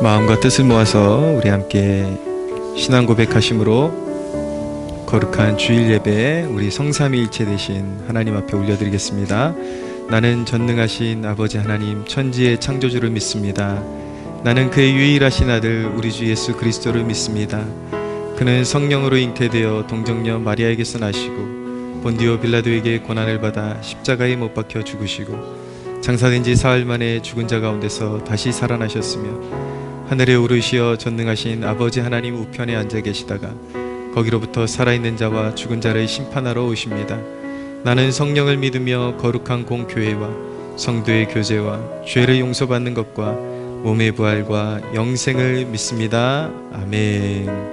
마음과 뜻을 모아서 우리 함께 신앙 고백하심으로 거룩한 주일 예배에 우리 성삼위일체 되신 하나님 앞에 올려드리겠습니다. 나는 전능하신 아버지 하나님 천지의 창조주를 믿습니다. 나는 그의 유일하신 아들 우리 주 예수 그리스도를 믿습니다. 그는 성령으로 잉태되어 동정녀 마리아에게서 나시고 본디오 빌라도에게 고난을 받아 십자가에 못 박혀 죽으시고 장사된 지 사흘 만에 죽은 자 가운데서 다시 살아나셨으며 하늘에 오르시어 전능하신 아버지 하나님 우편에 앉아 계시다가 거기로부터 살아있는 자와 죽은 자를 심판하러 오십니다. 나는 성령을 믿으며 거룩한 공교회와 성도의 교제와 죄를 용서받는 것과 몸의 부활과 영생을 믿습니다. 아멘.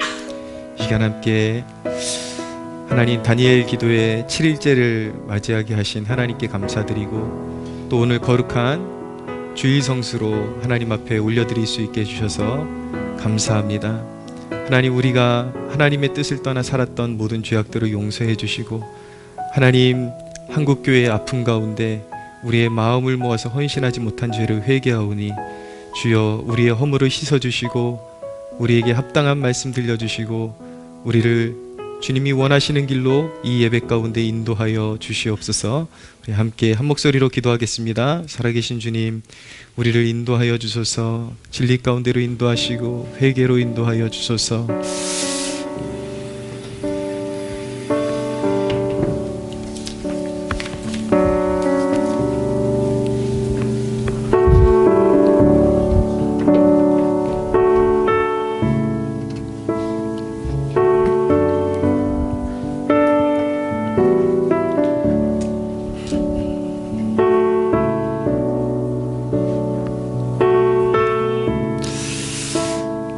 이 시간 함께 하나님 다니엘 기도의 7일째를 맞이하게 하신 하나님께 감사드리고 또 오늘 거룩한 주일 성수로 하나님 앞에 올려드릴 수 있게 해주셔서 감사합니다. 하나님, 우리가 하나님의 뜻을 떠나 살았던 모든 죄악들을 용서해 주시고 하나님, 한국교회의 아픔 가운데 우리의 마음을 모아서 헌신하지 못한 죄를 회개하오니 주여 우리의 허물을 씻어주시고 우리에게 합당한 말씀 들려주시고 우리를 주님이 원하시는 길로 이 예배 가운데 인도하여 주시옵소서. 우리 함께 한 목소리로 기도하겠습니다. 살아계신 주님, 우리를 인도하여 주소서. 진리 가운데로 인도하시고 회개로 인도하여 주소서.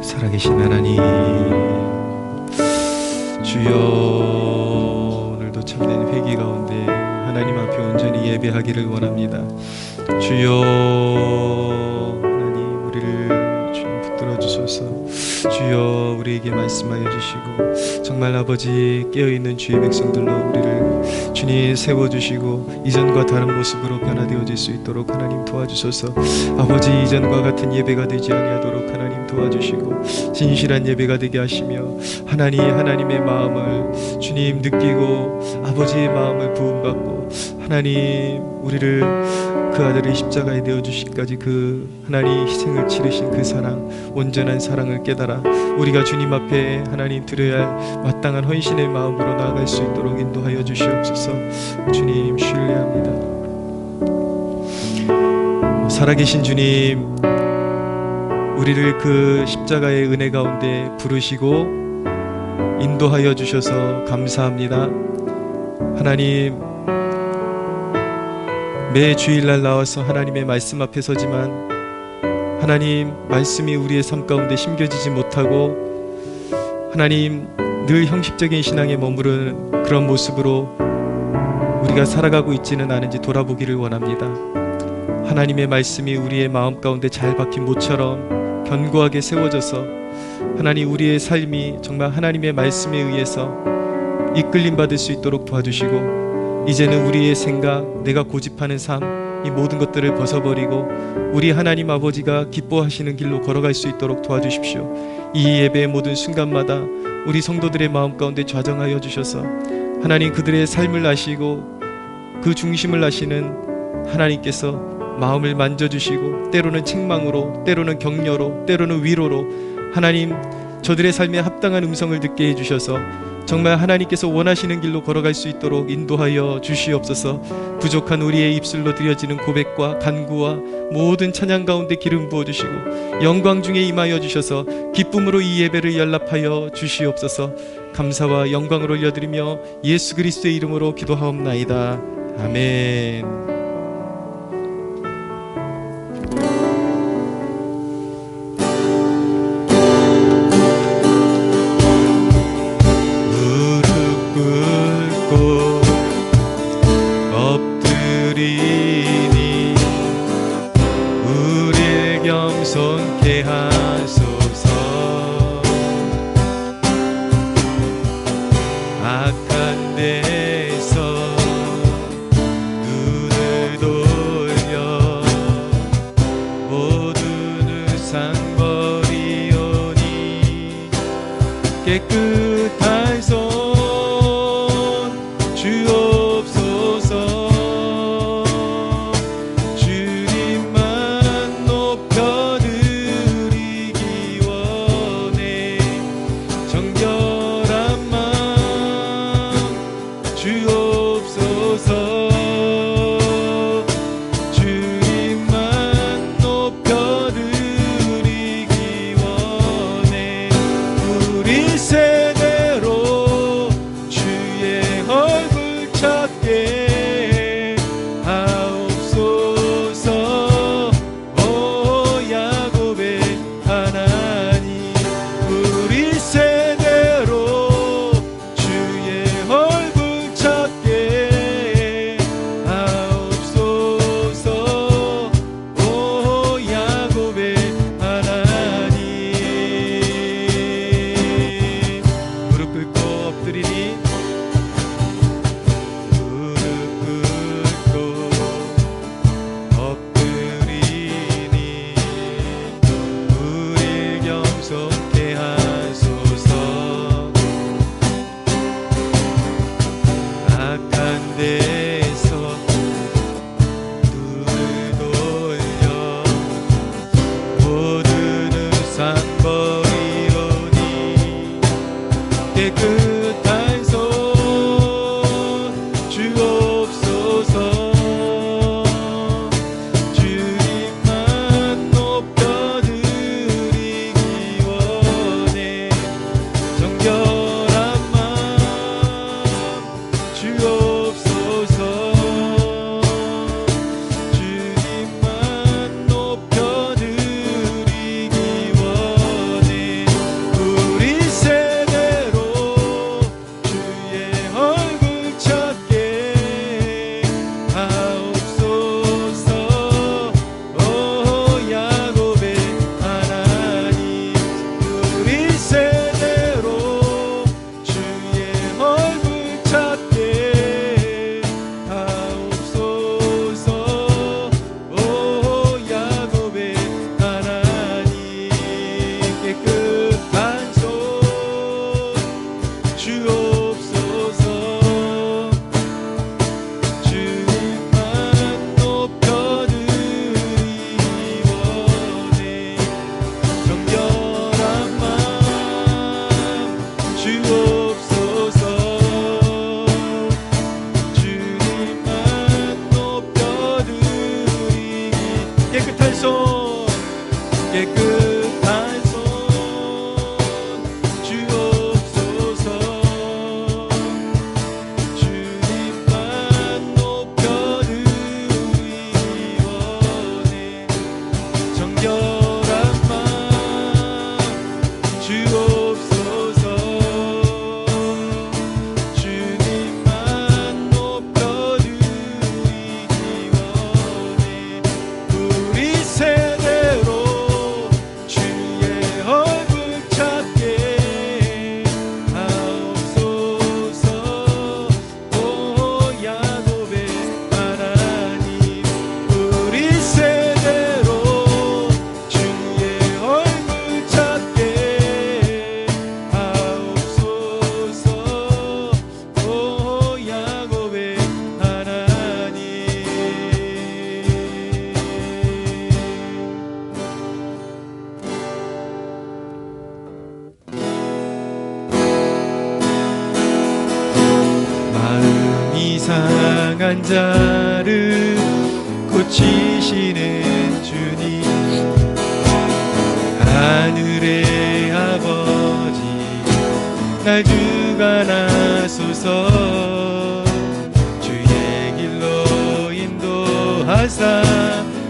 살아계신 하나님, 주여 오늘도 참된 회개 가운데 하나님 앞에 온전히 예배하기를 원합니다. 주여 하나님, 우리를 주님 붙들어 주소서. 주여 우리에게 말씀하여 주시고 정말 아버지 깨어있는 주의 백성들로 우리를 주님 세워주시고 이전과 다른 모습으로 변화되어질 수 있도록 하나님 도와주소서. 아버지, 이전과 같은 예배가 되지 아니하도록 하나님 도와주시고 진실한 예배가 되게 하시며 하나님의 마음을 주님 느끼고 아버지의 마음을 부음받고 하나님, 우리를 그 아들의 십자가에 내어주시기까지 그 하나님 희생을 치르신 그 사랑, 온전한 사랑을 깨달아 우리가 주님 앞에 하나님 드려야 할 마땅한 헌신의 마음으로 나아갈 수 있도록 인도하여 주시옵소서. 주님 신뢰합니다. 살아계신 주님, 우리를 그 십자가의 은혜 가운데 부르시고 인도하여 주셔서 감사합니다. 하나님, 매 주일날 나와서 하나님의 말씀 앞에 서지만 하나님, 말씀이 우리의 삶 가운데 심겨지지 못하고 하나님, 늘 형식적인 신앙에 머무르는 그런 모습으로 우리가 살아가고 있지는 않은지 돌아보기를 원합니다. 하나님의 말씀이 우리의 마음 가운데 잘 박힌 모처럼 견고하게 세워져서 하나님, 우리의 삶이 정말 하나님의 말씀에 의해서 이끌림 받을 수 있도록 도와주시고 이제는 우리의 생각, 내가 고집하는 삶, 이 모든 것들을 벗어버리고 우리 하나님 아버지가 기뻐하시는 길로 걸어갈 수 있도록 도와주십시오. 이 예배의 모든 순간마다 우리 성도들의 마음 가운데 좌정하여 주셔서 하나님, 그들의 삶을 아시고 그 중심을 아시는 하나님께서 마음을 만져주시고 때로는 책망으로, 때로는 격려로, 때로는 위로로 하나님, 저들의 삶에 합당한 음성을 듣게 해주셔서 정말 하나님께서 원하시는 길로 걸어갈 수 있도록 인도하여 주시옵소서. 부족한 우리의 입술로 드려지는 고백과 간구와 모든 찬양 가운데 기름 부어주시고 영광 중에 임하여 주셔서 기쁨으로 이 예배를 연락하여 주시옵소서. 감사와 영광을 올려드리며 예수 그리스도의 이름으로 기도하옵나이다. 아멘. 겸손케 하소서. 악한 데서 눈을 돌려 모든 우상 버리고 깨끗한 손 주옵소서. 주님만 높여드리기 원해. 정결한 마음 주옵소서. 주님만 높여드리기 원해. 우리 세대로 주의 얼굴 찾게 하옵소서. 오 야곱의 하나님, 우리 세대로 주의 얼굴 찾게 하옵소서. 오 야곱의 하나님. 무릎 꿇고 엎드리니, 무릎 꿇고 엎드리니 우릴 겸손케 하소서. 악한 데서 눈을 돌려 모든 우상 버리오니 깨끗한 손 주옵소서. 주님만 높여드리기 원해. 정결한 마음 주옵소서. 주님만 높여드리기 원해. 우리 세대로 주의 얼굴 찾게 하옵소서. 오 야곱의 하나님, 우리 세대로 주의 얼굴 찾게 하옵소서. 오 야곱의 하나님, 깨끗한 손 주옵소서. 주님만 높여드리기 원해. 정결한 마음 주옵소서. 주님만 높여드리기. 깨끗한 손, 깨끗한 손 주옵소서. 주님만 높여드리기 원해. 정결한 마음 주옵소서. 주님만 높여드리기 원해. 우리 세대로 주의 얼굴 찾게 하옵소서. 오 야곱의 하나님, 우리 세대로 주의 얼굴 찾게 하옵소서. 오 야곱의 하나님. 마음이 상한 자를 고치시는 주님, 하늘의 아버지 날 주관하소서. 주의 길로 인도하사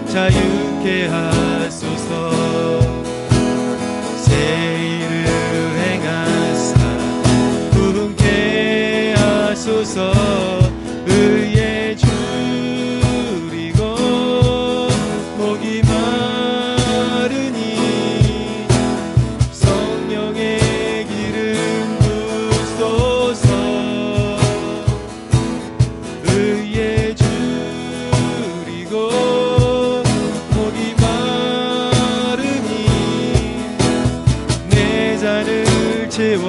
자유케 하소서. 새 일을 행하사 부흥케 하소서. 의에 줄이고 목이 마르니 성령의 기름 부소서. 의에 줄이고 목이 마르니 내 잔을 채워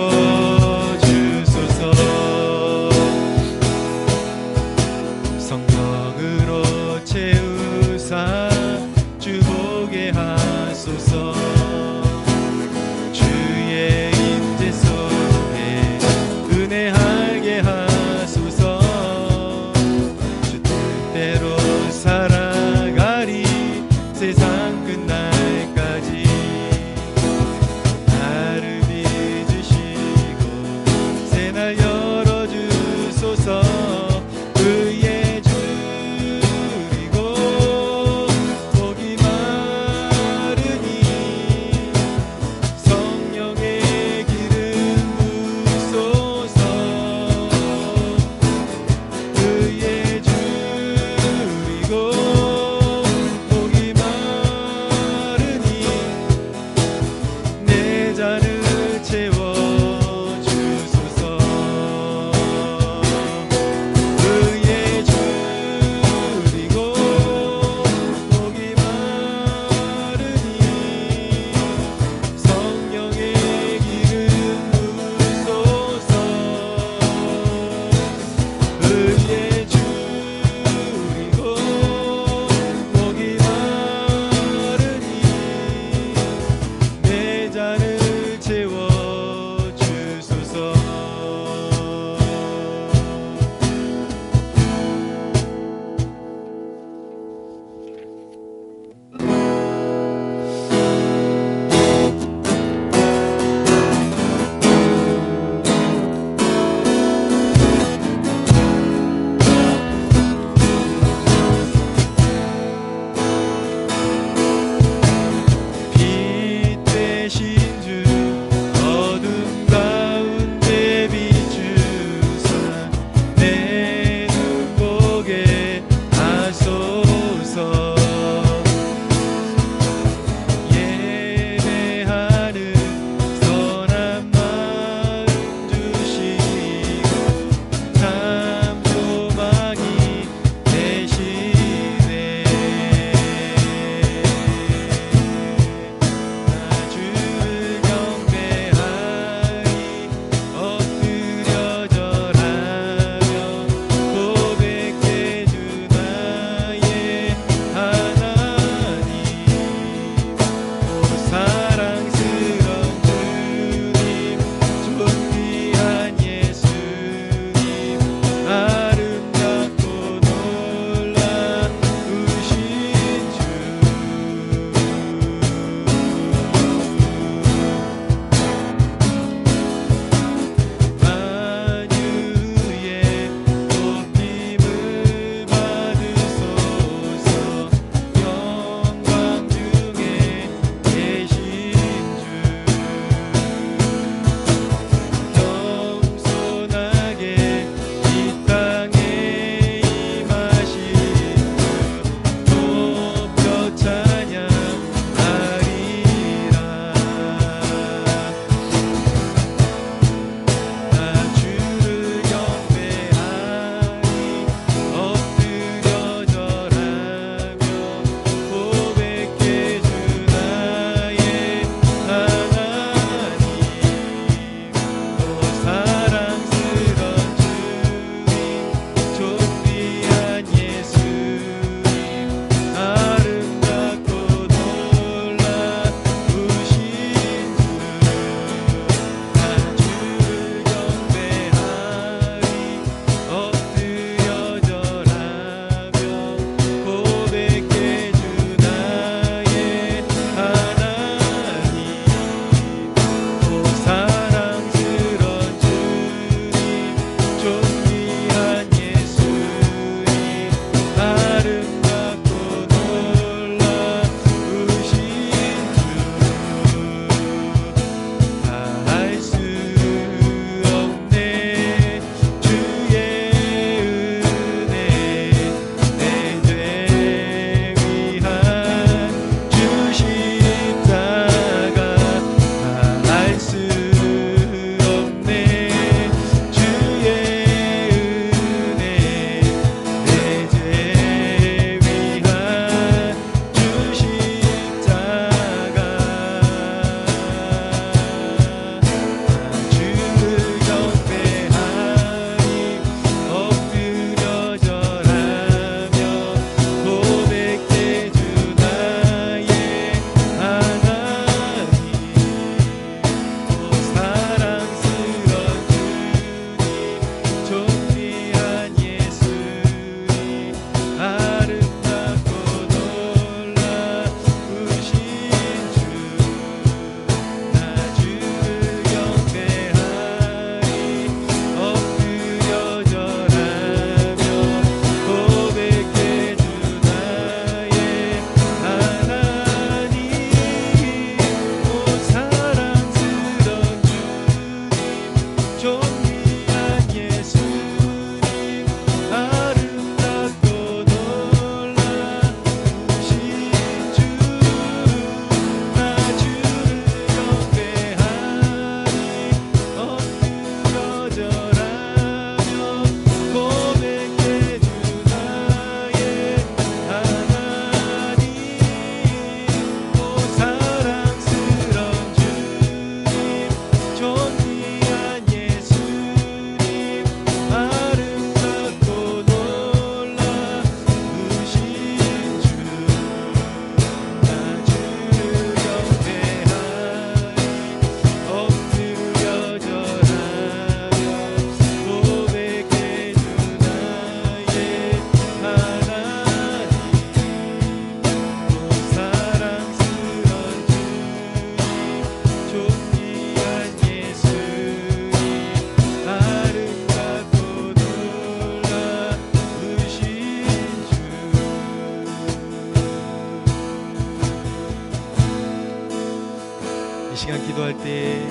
이 시간 기도할 때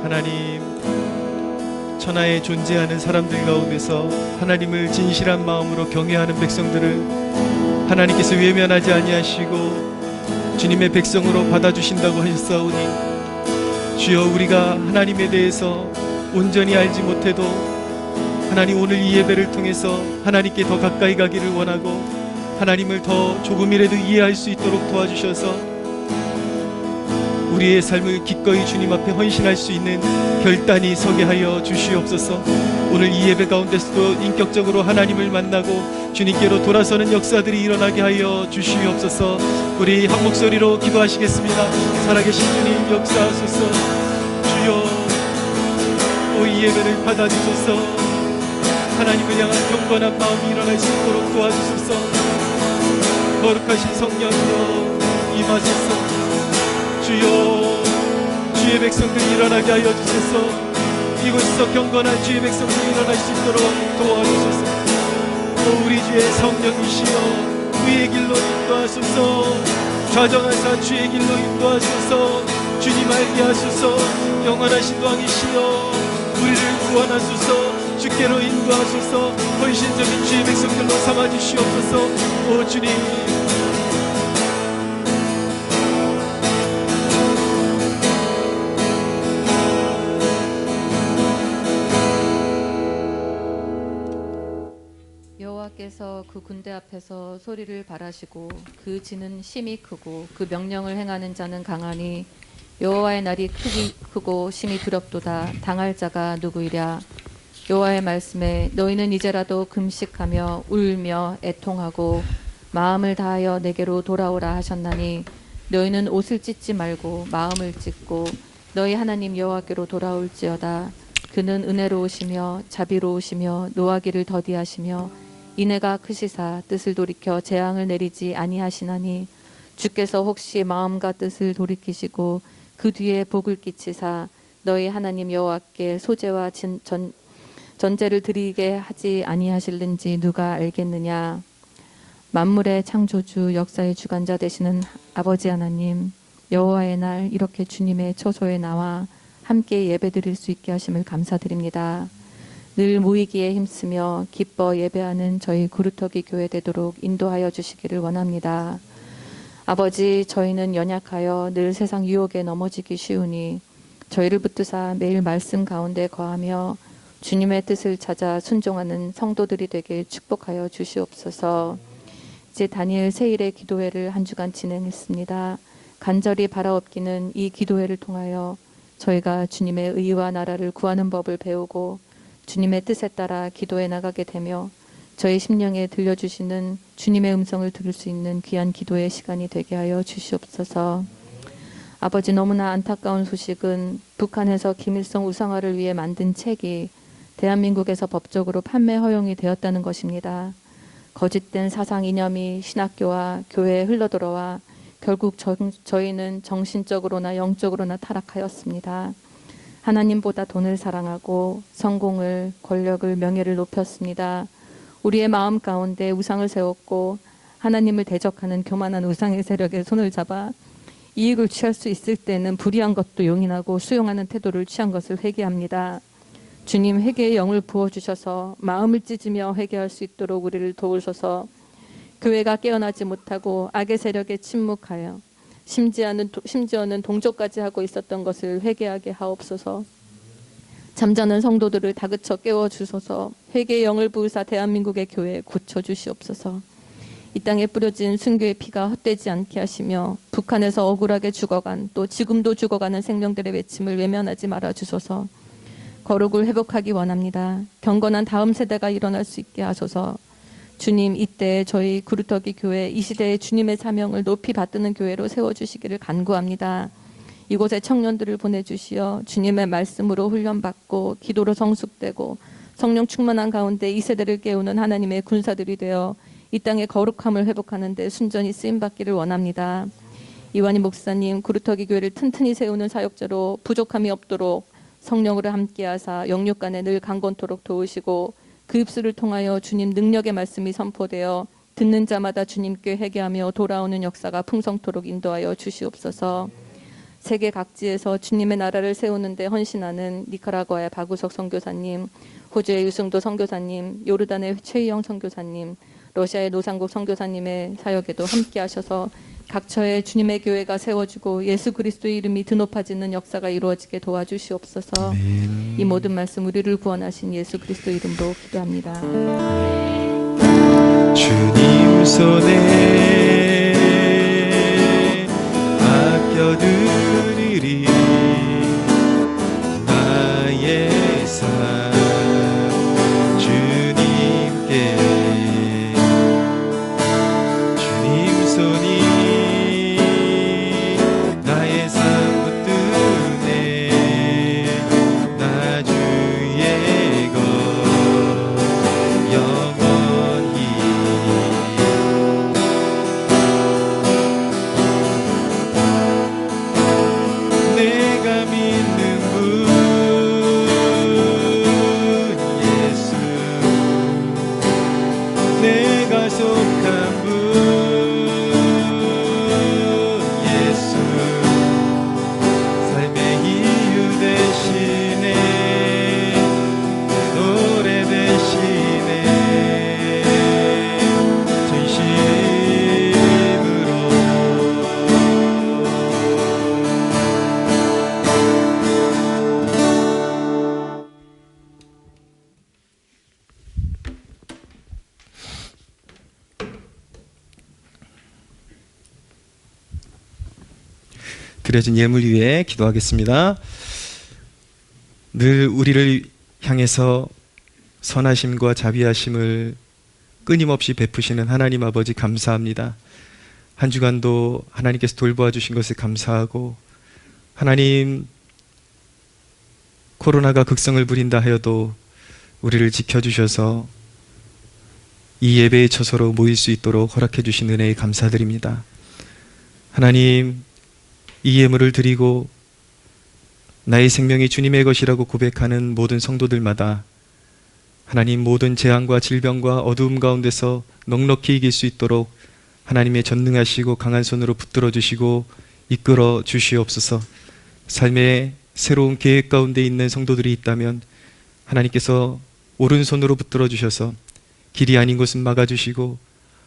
하나님, 천하에 존재하는 사람들 가운데서 하나님을 진실한 마음으로 경외하는 백성들을 하나님께서 외면하지 아니하시고 주님의 백성으로 받아주신다고 하셨사오니, 주여, 우리가 하나님에 대해서 온전히 알지 못해도 하나님, 오늘 이 예배를 통해서 하나님께 더 가까이 가기를 원하고 하나님을 더 조금이라도 이해할 수 있도록 도와주셔서 우리의 삶을 기꺼이 주님 앞에 헌신할 수 있는 결단이 서게 하여 주시옵소서. 오늘 이 예배 가운데서도 인격적으로 하나님을 만나고 주님께로 돌아서는 역사들이 일어나게 하여 주시옵소서. 우리 한 목소리로 기도하시겠습니다. 살아계신 주님, 역사하소서. 주여, 이 예배를 받아주소서. 하나님을 향한 경건한 마음이 일어날 수 있도록 도와주소서. 거룩하신 성령으로 임하소서. 주여, 주의 백성들 일어나게 하여 주소서. 이곳에서 경건한 주의 백성들이 일어날 수 있도록 도와주소서. 또 우리 주의 성령이시여, 주의 길로 인도하소서. 좌정하사 주의 길로 인도하소서. 주님 알게 하소서. 영원하신 왕이시여, 우리를 구원하소서. 주께로 인도하소서. 헌신적인 주의 백성들로 삼아주시옵소서. 오 주님, 여호와께서 그 군대 앞에서 소리를 발하시고 그 진은 심히 크고 그 명령을 행하는 자는 강하니 여호와의 날이 크고 심히 두렵도다. 당할 자가 누구이랴. 여호와의 말씀에 너희는 이제라도 금식하며 울며 애통하고 마음을 다하여 내게로 돌아오라 하셨나니, 너희는 옷을 찢지 말고 마음을 찢고 너희 하나님 여호와께로 돌아올지어다. 그는 은혜로우시며 자비로우시며 노하기를 더디하시며 인애가 크시사 뜻을 돌이켜 재앙을 내리지 아니하시나니, 주께서 혹시 마음과 뜻을 돌이키시고 그 뒤에 복을 끼치사 너희 하나님 여호와께 소제와 전제를 드리게 하지 아니하실는지 누가 알겠느냐. 만물의 창조주 역사의 주관자 되시는 아버지 하나님, 여호와의 날 이렇게 주님의 처소에 나와 함께 예배드릴 수 있게 하심을 감사드립니다. 늘 모이기에 힘쓰며 기뻐 예배하는 저희 구루터기 교회 되도록 인도하여 주시기를 원합니다. 아버지, 저희는 연약하여 늘 세상 유혹에 넘어지기 쉬우니 저희를 붙드사 매일 말씀 가운데 거하며 주님의 뜻을 찾아 순종하는 성도들이 되길 축복하여 주시옵소서. 이제 다니엘 세일의 기도회를 한 주간 진행했습니다. 간절히 바라옵기는 이 기도회를 통하여 저희가 주님의 의와 나라를 구하는 법을 배우고 주님의 뜻에 따라 기도해 나가게 되며 저희 심령에 들려주시는 주님의 음성을 들을 수 있는 귀한 기도의 시간이 되게 하여 주시옵소서. 아버지, 너무나 안타까운 소식은 북한에서 김일성 우상화를 위해 만든 책이 대한민국에서 법적으로 판매 허용이 되었다는 것입니다. 거짓된 사상 이념이 신학교와 교회에 흘러들어와 결국 저희는 정신적으로나 영적으로나 타락하였습니다. 하나님보다 돈을 사랑하고 성공을, 권력을, 명예를 높였습니다. 우리의 마음 가운데 우상을 세웠고 하나님을 대적하는 교만한 우상의 세력에 손을 잡아 이익을 취할 수 있을 때는 불의한 것도 용인하고 수용하는 태도를 취한 것을 회개합니다. 주님, 회개의 영을 부어주셔서 마음을 찢으며 회개할 수 있도록 우리를 도우셔서 교회가 깨어나지 못하고 악의 세력에 침묵하여 심지어는 동조까지 하고 있었던 것을 회개하게 하옵소서. 잠자는 성도들을 다그쳐 깨워주소서. 회개의 영을 부으사 대한민국의 교회에 고쳐주시옵소서. 이 땅에 뿌려진 순교의 피가 헛되지 않게 하시며 북한에서 억울하게 죽어간, 또 지금도 죽어가는 생명들의 외침을 외면하지 말아주소서. 거룩을 회복하기 원합니다. 경건한 다음 세대가 일어날 수 있게 하소서. 주님, 이때 저희 구루터기 교회 이 시대의 주님의 사명을 높이 받드는 교회로 세워주시기를 간구합니다. 이곳에 청년들을 보내주시어 주님의 말씀으로 훈련받고 기도로 성숙되고 성령 충만한 가운데 이 세대를 깨우는 하나님의 군사들이 되어 이 땅의 거룩함을 회복하는 데 순전히 쓰임받기를 원합니다. 이완희 목사님, 구루터기 교회를 튼튼히 세우는 사역자로 부족함이 없도록 성령으로 함께하사 영육 간에 늘 강건토록 도우시고 그 입술을 통하여 주님 능력의 말씀이 선포되어 듣는 자마다 주님께 회개하며 돌아오는 역사가 풍성토록 인도하여 주시옵소서. 세계 각지에서 주님의 나라를 세우는 데 헌신하는 니카라과의 박우석 선교사님, 호주의 유승도 선교사님, 요르단의 최희영 선교사님, 러시아의 노상국 선교사님의 사역에도 함께 하셔서 각처에 주님의 교회가 세워지고 예수 그리스도의 이름이 드높아지는 역사가 이루어지게 도와주시옵소서. 이 모든 말씀 우리를 구원하신 예수 그리스도 이름으로 기도합니다. 주님 손에 맡겨드리리 나의 삶 주님께 주님 손이 나의 삶 붙드네 나 주의 것 영원히 내가 믿는 분 예수 내가 속한 분 예수 삶의 이유 대신에 노래 대신에 진심으로 드려진 예물 위에 기도하겠습니다. 늘 우리를 향해서 선하심과 자비하심을 끊임없이 베푸시는 하나님 아버지 감사합니다. 한 주간도 하나님께서 돌보아 주신 것에 감사하고 하나님 코로나가 극성을 부린다 하여도 우리를 지켜주셔서 이 예배의 처소로 모일 수 있도록 허락해 주신 은혜에 감사드립니다. 하나님 이 예물을 드리고 나의 생명이 주님의 것이라고 고백하는 모든 성도들마다 하나님 모든 재앙과 질병과 어두움 가운데서 넉넉히 이길 수 있도록 하나님의 전능하시고 강한 손으로 붙들어 주시고 이끌어 주시옵소서. 삶의 새로운 계획 가운데 있는 성도들이 있다면 하나님께서 오른손으로 붙들어 주셔서 길이 아닌 곳은 막아주시고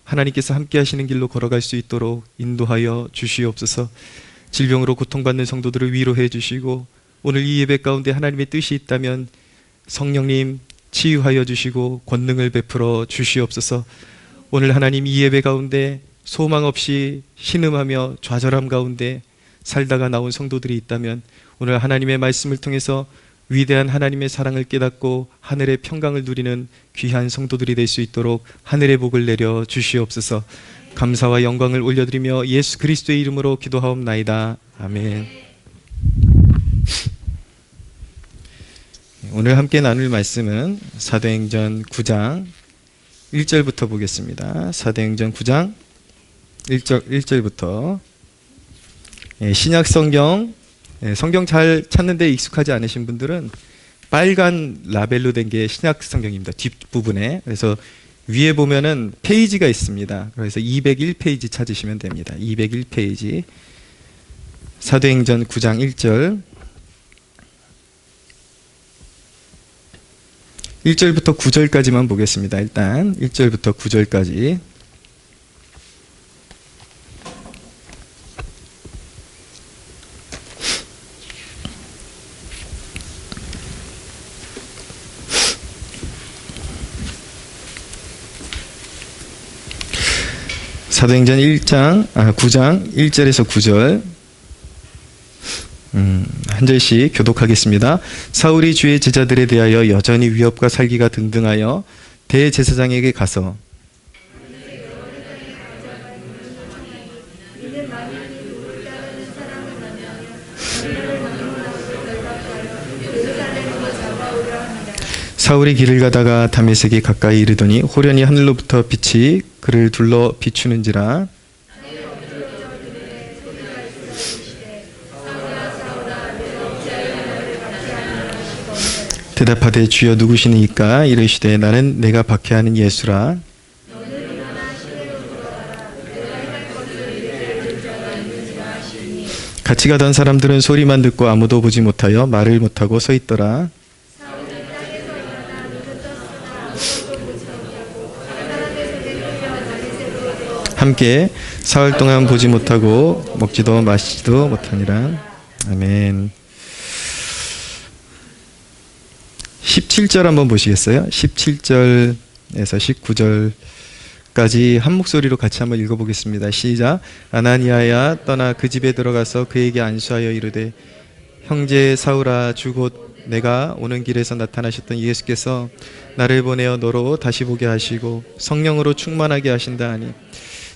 하나님께서 함께 하시는 길로 걸어갈 수 있도록 인도하여 주시옵소서. 질병으로 고통받는 성도들을 위로해 주시고 오늘 이 예배 가운데 하나님의 뜻이 있다면 성령님 치유하여 주시고 권능을 베풀어 주시옵소서. 오늘 하나님 이 예배 가운데 소망 없이 신음하며 좌절함 가운데 살다가 나온 성도들이 있다면 오늘 하나님의 말씀을 통해서 위대한 하나님의 사랑을 깨닫고 하늘의 평강을 누리는 귀한 성도들이 될 수 있도록 하늘의 복을 내려 주시옵소서. 감사와 영광을 올려드리며 예수 그리스도의 이름으로 기도하옵나이다. 아멘. 오늘 함께 나눌 말씀은 사도행전 9장 1절부터 보겠습니다. 사도행전 9장 1절부터 신약 성경 성경 잘 찾는데 익숙하지 않으신 분들은 빨간 라벨로 된 게 신약 성경입니다. 뒷부분에. 그래서 위에 보면은 페이지가 있습니다. 그래서 201페이지 찾으시면 됩니다. 201페이지. 사도행전 9장 1절. 1절부터 9절까지만 보겠습니다. 일단 1절부터 9절까지. 사도행전 9장 1절에서 9절 한 절씩 교독하겠습니다. 사울이 주의 제자들에 대하여 여전히 위협과 살기가 등등하여 대제사장에게 가서 사울이 길을 가다가 다메섹에 가까이 이르더니 호련히 하늘로부터 빛이 그를 둘러 비추는지라. 대답하되 주여 누구시니까? 이르시되 나는 내가 박해하는 예수라. 같이 가던 사람들은 소리만 듣고 아무도 보지 못하여 말을 못하고 서 있더라. 함께 사흘 동안 보지 못하고 먹지도 마시지도 못하니라. 아멘. 17절 한번 보시겠어요? 17절에서 19절까지 한 목소리로 같이 한번 읽어보겠습니다. 시작. 아나니아야 떠나 그 집에 들어가서 그에게 안수하여 이르되 형제 사울아 주 곧 내가 오는 길에서 나타나셨던 예수께서 나를 보내어 너로 다시 보게 하시고 성령으로 충만하게 하신다 하니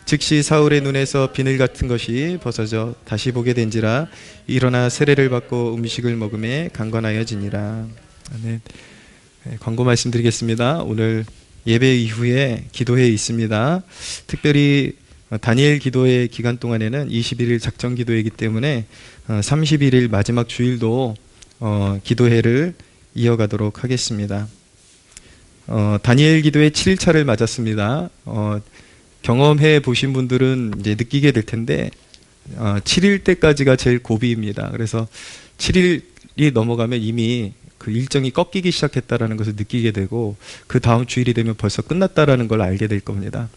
즉시 사울의 눈에서 비늘 같은 것이 벗어져 다시 보게 된지라. 일어나 세례를 받고 음식을 먹음에 강건하여지니라. 아멘. 네, 광고 말씀드리겠습니다. 오늘 예배 이후에 기도회에 있습니다. 특별히 다니엘 기도회 기간 동안에는 21일 작정 기도회이기 때문에 31일 마지막 주일도 기도회를 이어가도록 하겠습니다. 다니엘 기도회 7일차를 맞았습니다. 경험해 보신 분들은 이제 느끼게 될 텐데 7일 때까지가 제일 고비입니다. 그래서 7일이 넘어가면 이미 그 일정이 꺾이기 시작했다라는 것을 느끼게 되고 그 다음 주일이 되면 벌써 끝났다라는 걸 알게 될 겁니다.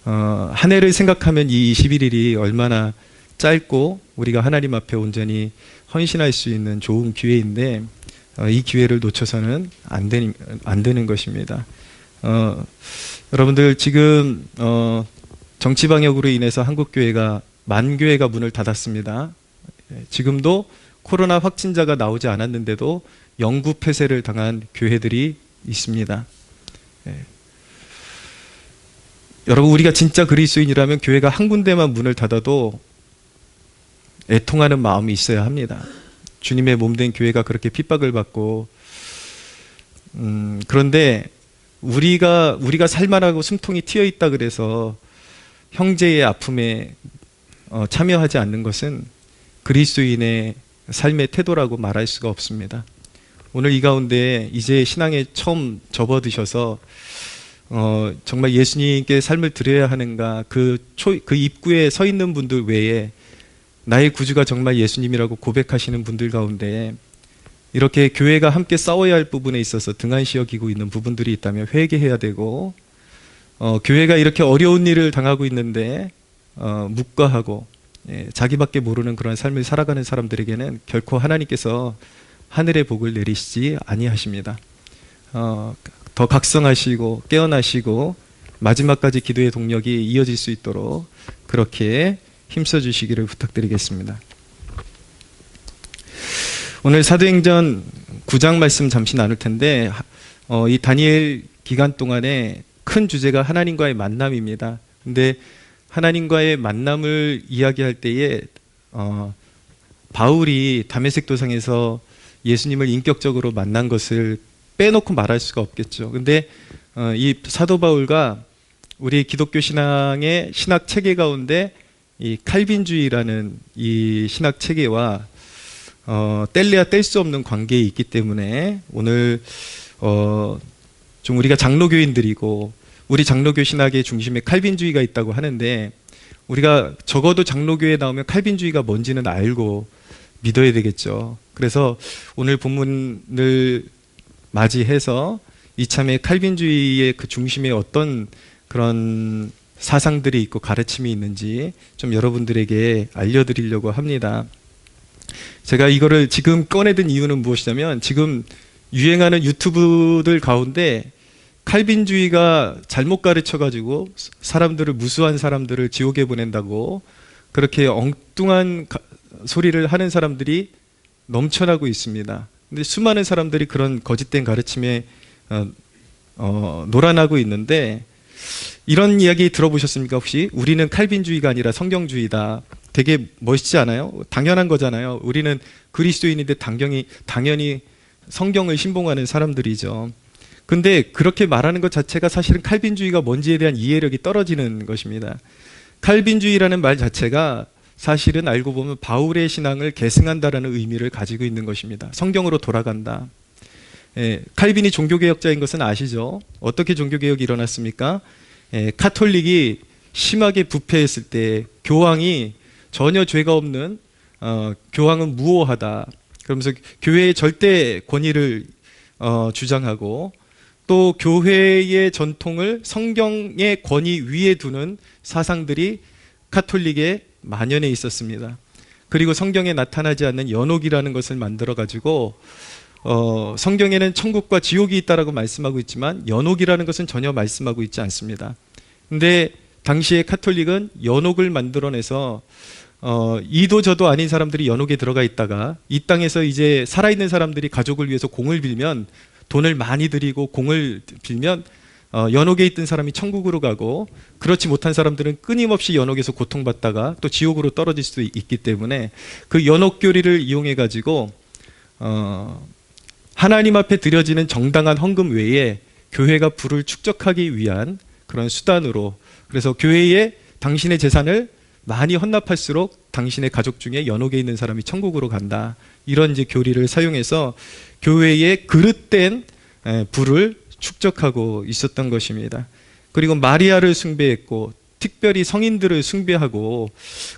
한 해를 생각하면 이 21일이 얼마나 짧고 우리가 하나님 앞에 온전히 헌신할 수 있는 좋은 기회인데 이 기회를 놓쳐서는 안 되는 것입니다. 여러분들 지금 정치 방역으로 인해서 한국교회가 만교회가 문을 닫았습니다. 지금도 코로나 확진자가 나오지 않았는데도 영구 폐쇄를 당한 교회들이 있습니다. 여러분 우리가 진짜 그리스도인이라면 교회가 한 군데만 문을 닫아도 애통하는 마음이 있어야 합니다. 주님의 몸된 교회가 그렇게 핍박을 받고 그런데 우리가 살만하고 숨통이 튀어 있다 그래서 형제의 아픔에 참여하지 않는 것은 그리스도인의 삶의 태도라고 말할 수가 없습니다. 오늘 이 가운데 이제 신앙에 처음 접어드셔서 정말 예수님께 삶을 드려야 하는가 그 입구에 서 있는 분들 외에 나의 구주가 정말 예수님이라고 고백하시는 분들 가운데 이렇게 교회가 함께 싸워야 할 부분에 있어서 등한시 여기고 있는 부분들이 있다면 회개해야 되고 교회가 이렇게 어려운 일을 당하고 있는데 묵과하고 자기밖에 모르는 그런 삶을 살아가는 사람들에게는 결코 하나님께서 하늘의 복을 내리시지 아니하십니다. 더 각성하시고 깨어나시고 마지막까지 기도의 동력이 이어질 수 있도록 그렇게 힘써 주시기를 부탁드리겠습니다. 오늘 사도행전 9장 말씀 잠시 나눌 텐데 이 다니엘 기간 동안에 큰 주제가 하나님과의 만남입니다. 근데 하나님과의 만남을 이야기할 때에 바울이 다메섹 도상에서 예수님을 인격적으로 만난 것을 빼놓고 말할 수가 없겠죠. 근데 이 사도 바울과 우리 기독교 신앙의 신학 체계 가운데 이 칼빈주의라는 이 신학 체계와 뗄래야 뗄 수 없는 관계에 있기 때문에 오늘 좀 우리가 장로교인들이고 우리 장로교 신학의 중심에 칼빈주의가 있다고 하는데 우리가 적어도 장로교에 나오면 칼빈주의가 뭔지는 알고 믿어야 되겠죠. 그래서 오늘 본문을 맞이해서 이참에 칼빈주의의 그 중심에 어떤 그런 사상들이 있고 가르침이 있는지 좀 여러분들에게 알려드리려고 합니다. 제가 이거를 지금 꺼내든 이유는 무엇이냐면 지금 유행하는 유튜브들 가운데 칼빈주의가 잘못 가르쳐가지고 사람들을 무수한 사람들을 지옥에 보낸다고 그렇게 엉뚱한 소리를 하는 사람들이 넘쳐나고 있습니다. 근데 수많은 사람들이 그런 거짓된 가르침에 놀아나고 있는데 이런 이야기 들어보셨습니까? 혹시 우리는 칼빈주의가 아니라 성경주의다. 되게 멋있지 않아요? 당연한 거잖아요. 우리는 그리스도인인데 당연히 성경을 신봉하는 사람들이죠. 근데 그렇게 말하는 것 자체가 사실은 칼빈주의가 뭔지에 대한 이해력이 떨어지는 것입니다. 칼빈주의라는 말 자체가 사실은 알고 보면 바울의 신앙을 계승한다라는 의미를 가지고 있는 것입니다. 성경으로 돌아간다. 칼빈이 종교개혁자인 것은 아시죠? 어떻게 종교개혁이 일어났습니까? 카톨릭이 심하게 부패했을 때 교황이 전혀 죄가 없는 교황은 무오하다. 그러면서 교회의 절대 권위를 주장하고 또 교회의 전통을 성경의 권위 위에 두는 사상들이 카톨릭에 만연해 있었습니다. 그리고 성경에 나타나지 않는 연옥이라는 것을 만들어 가지고 성경에는 천국과 지옥이 있다라고 말씀하고 있지만 연옥이라는 것은 전혀 말씀하고 있지 않습니다. 근데 당시에 카톨릭은 연옥을 만들어내서 이도 저도 아닌 사람들이 연옥에 들어가 있다가 이 땅에서 이제 살아있는 사람들이 가족을 위해서 공을 빌면, 돈을 많이 들이고 공을 빌면 연옥에 있던 사람이 천국으로 가고, 그렇지 못한 사람들은 끊임없이 연옥에서 고통받다가 또 지옥으로 떨어질 수도 있기 때문에 그 연옥 교리를 이용해 가지고 하나님 앞에 드려지는 정당한 헌금 외에 교회가 부를 축적하기 위한 그런 수단으로, 그래서 교회에 당신의 재산을 많이 헌납할수록 당신의 가족 중에 연옥에 있는 사람이 천국으로 간다, 이런 이제 교리를 사용해서 교회에 그릇된 부를 축적하고 있었던 것입니다. 그리고 마리아를 숭배했고 특별히 성인들을 숭배하고,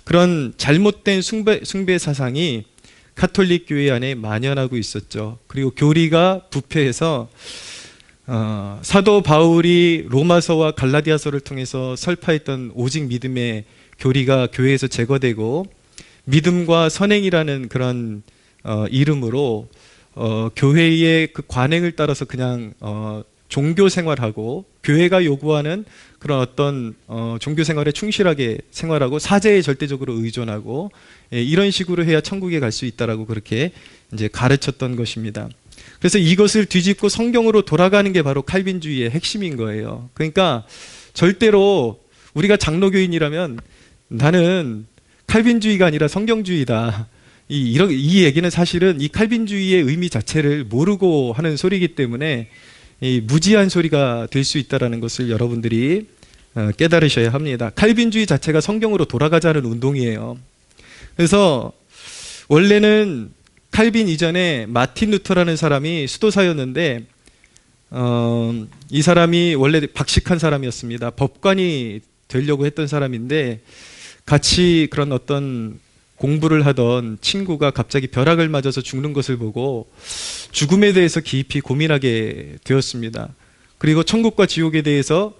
그런 잘못된 숭배 사상이 카톨릭 교회 안에 만연하고 있었죠. 그리고 교리가 부패해서 사도 바울이 로마서와 갈라디아서를 통해서 설파했던 오직 믿음의 교리가 교회에서 제거되고, 믿음과 선행이라는 그런 이름으로 교회의 그 관행을 따라서 그냥 종교 생활하고, 교회가 요구하는 그런 어떤 종교 생활에 충실하게 생활하고 사제에 절대적으로 의존하고, 이런 식으로 해야 천국에 갈 수 있다라고 그렇게 이제 가르쳤던 것입니다. 그래서 이것을 뒤집고 성경으로 돌아가는 게 바로 칼빈주의의 핵심인 거예요. 그러니까 절대로 우리가 장로교인이라면 나는 칼빈주의가 아니라 성경주의다, 이 얘기는 사실은 이 칼빈주의의 의미 자체를 모르고 하는 소리이기 때문에 이 무지한 소리가 될 수 있다는 것을 여러분들이 깨달으셔야 합니다. 칼빈주의 자체가 성경으로 돌아가자는 운동이에요. 그래서 원래는 칼빈 이전에 마틴 루터라는 사람이 수도사였는데 이 사람이 원래 박식한 사람이었습니다. 법관이 되려고 했던 사람인데 같이 그런 어떤 공부를 하던 친구가 갑자기 벼락을 맞아서 죽는 것을 보고 죽음에 대해서 깊이 고민하게 되었습니다. 그리고 천국과 지옥에 대해서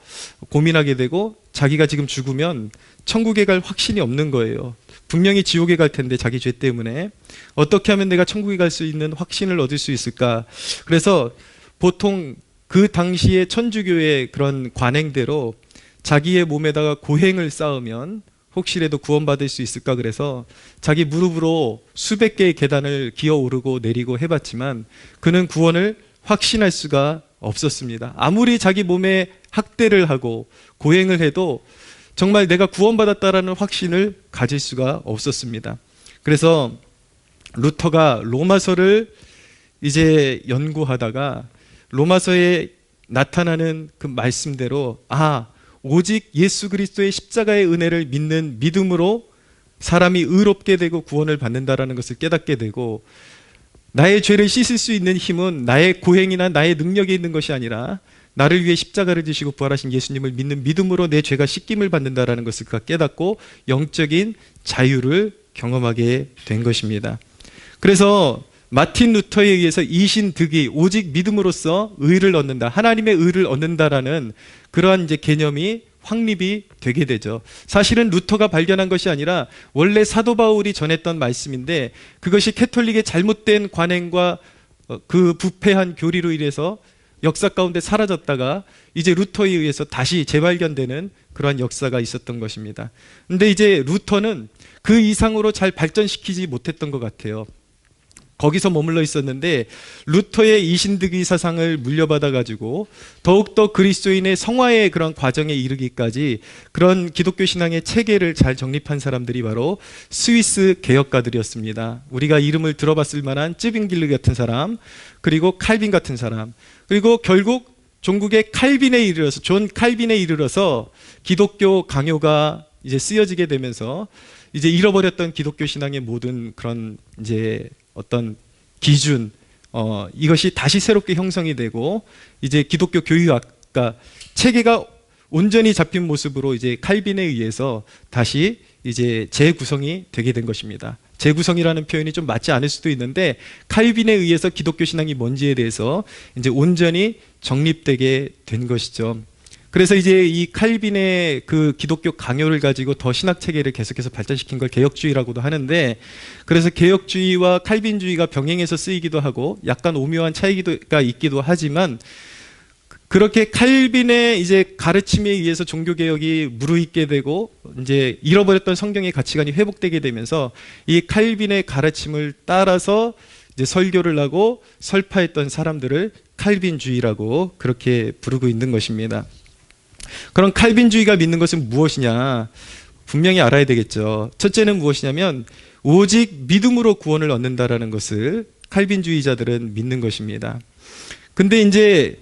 고민하게 되고, 자기가 지금 죽으면 천국에 갈 확신이 없는 거예요. 분명히 지옥에 갈 텐데 자기 죄 때문에 어떻게 하면 내가 천국에 갈 수 있는 확신을 얻을 수 있을까. 그래서 보통 그 당시에 천주교의 그런 관행대로 자기의 몸에다가 고행을 쌓으면 혹시라도 구원받을 수 있을까, 그래서 자기 무릎으로 수백 개의 계단을 기어 오르고 내리고 해봤지만 그는 구원을 확신할 수가 없었습니다. 아무리 자기 몸에 학대를 하고 고행을 해도 정말 내가 구원받았다라는 확신을 가질 수가 없었습니다. 그래서 루터가 로마서를 이제 연구하다가 로마서에 나타나는 그 말씀대로 오직 예수 그리스도의 십자가의 은혜를 믿는 믿음으로 사람이 의롭게 되고 구원을 받는다라는 것을 깨닫게 되고, 나의 죄를 씻을 수 있는 힘은 나의 고행이나 나의 능력에 있는 것이 아니라 나를 위해 십자가를 지시고 부활하신 예수님을 믿는 믿음으로 내 죄가 씻김을 받는다라는 것을 깨닫고 영적인 자유를 경험하게 된 것입니다. 그래서 마틴 루터에 의해서 이신득이 오직 믿음으로써 의를 얻는다, 하나님의 의를 얻는다라는 그러한 이제 개념이 확립이 되게 되죠. 사실은 루터가 발견한 것이 아니라 원래 사도 바울이 전했던 말씀인데, 그것이 캐톨릭의 잘못된 관행과 그 부패한 교리로 인해서 역사 가운데 사라졌다가 이제 루터에 의해서 다시 재발견되는 그러한 역사가 있었던 것입니다. 근데 이제 루터는 그 이상으로 잘 발전시키지 못했던 것 같아요. 거기서 머물러 있었는데 루터의 이신득의 사상을 물려받아 가지고 더욱더 그리스도인의 성화의 그런 과정에 이르기까지 그런 기독교 신앙의 체계를 잘 정립한 사람들이 바로 스위스 개혁가들이었습니다. 우리가 이름을 들어봤을 만한 쯔빙길르 같은 사람, 그리고 칼빈 같은 사람, 그리고 결국 종국의 칼빈에 이르러서, 존 칼빈에 이르러서 기독교 강요가 이제 쓰여지게 되면서 이제 잃어버렸던 기독교 신앙의 모든 그런 이제 어떤 기준, 이것이 다시 새롭게 형성이 되고 이제 기독교 교육학과 체계가 온전히 잡힌 모습으로 이제 칼빈에 의해서 다시 이제 재구성이 되게 된 것입니다. 재구성이라는 표현이 좀 맞지 않을 수도 있는데 칼빈에 의해서 기독교 신앙이 뭔지에 대해서 이제 온전히 정립되게 된 것이죠. 그래서 이제 이 칼빈의 그 기독교 강요를 가지고 더 신학 체계를 계속해서 발전시킨 걸 개혁주의라고도 하는데, 그래서 개혁주의와 칼빈주의가 병행해서 쓰이기도 하고 약간 오묘한 차이가 있기도 하지만, 그렇게 칼빈의 이제 가르침에 의해서 종교 개혁이 무르익게 되고 이제 잃어버렸던 성경의 가치관이 회복되게 되면서 이 칼빈의 가르침을 따라서 이제 설교를 하고 설파했던 사람들을 칼빈주의라고 그렇게 부르고 있는 것입니다. 그럼 칼빈주의가 믿는 것은 무엇이냐? 분명히 알아야 되겠죠. 첫째는 무엇이냐면 오직 믿음으로 구원을 얻는다라는 것을 칼빈주의자들은 믿는 것입니다. 근데 이제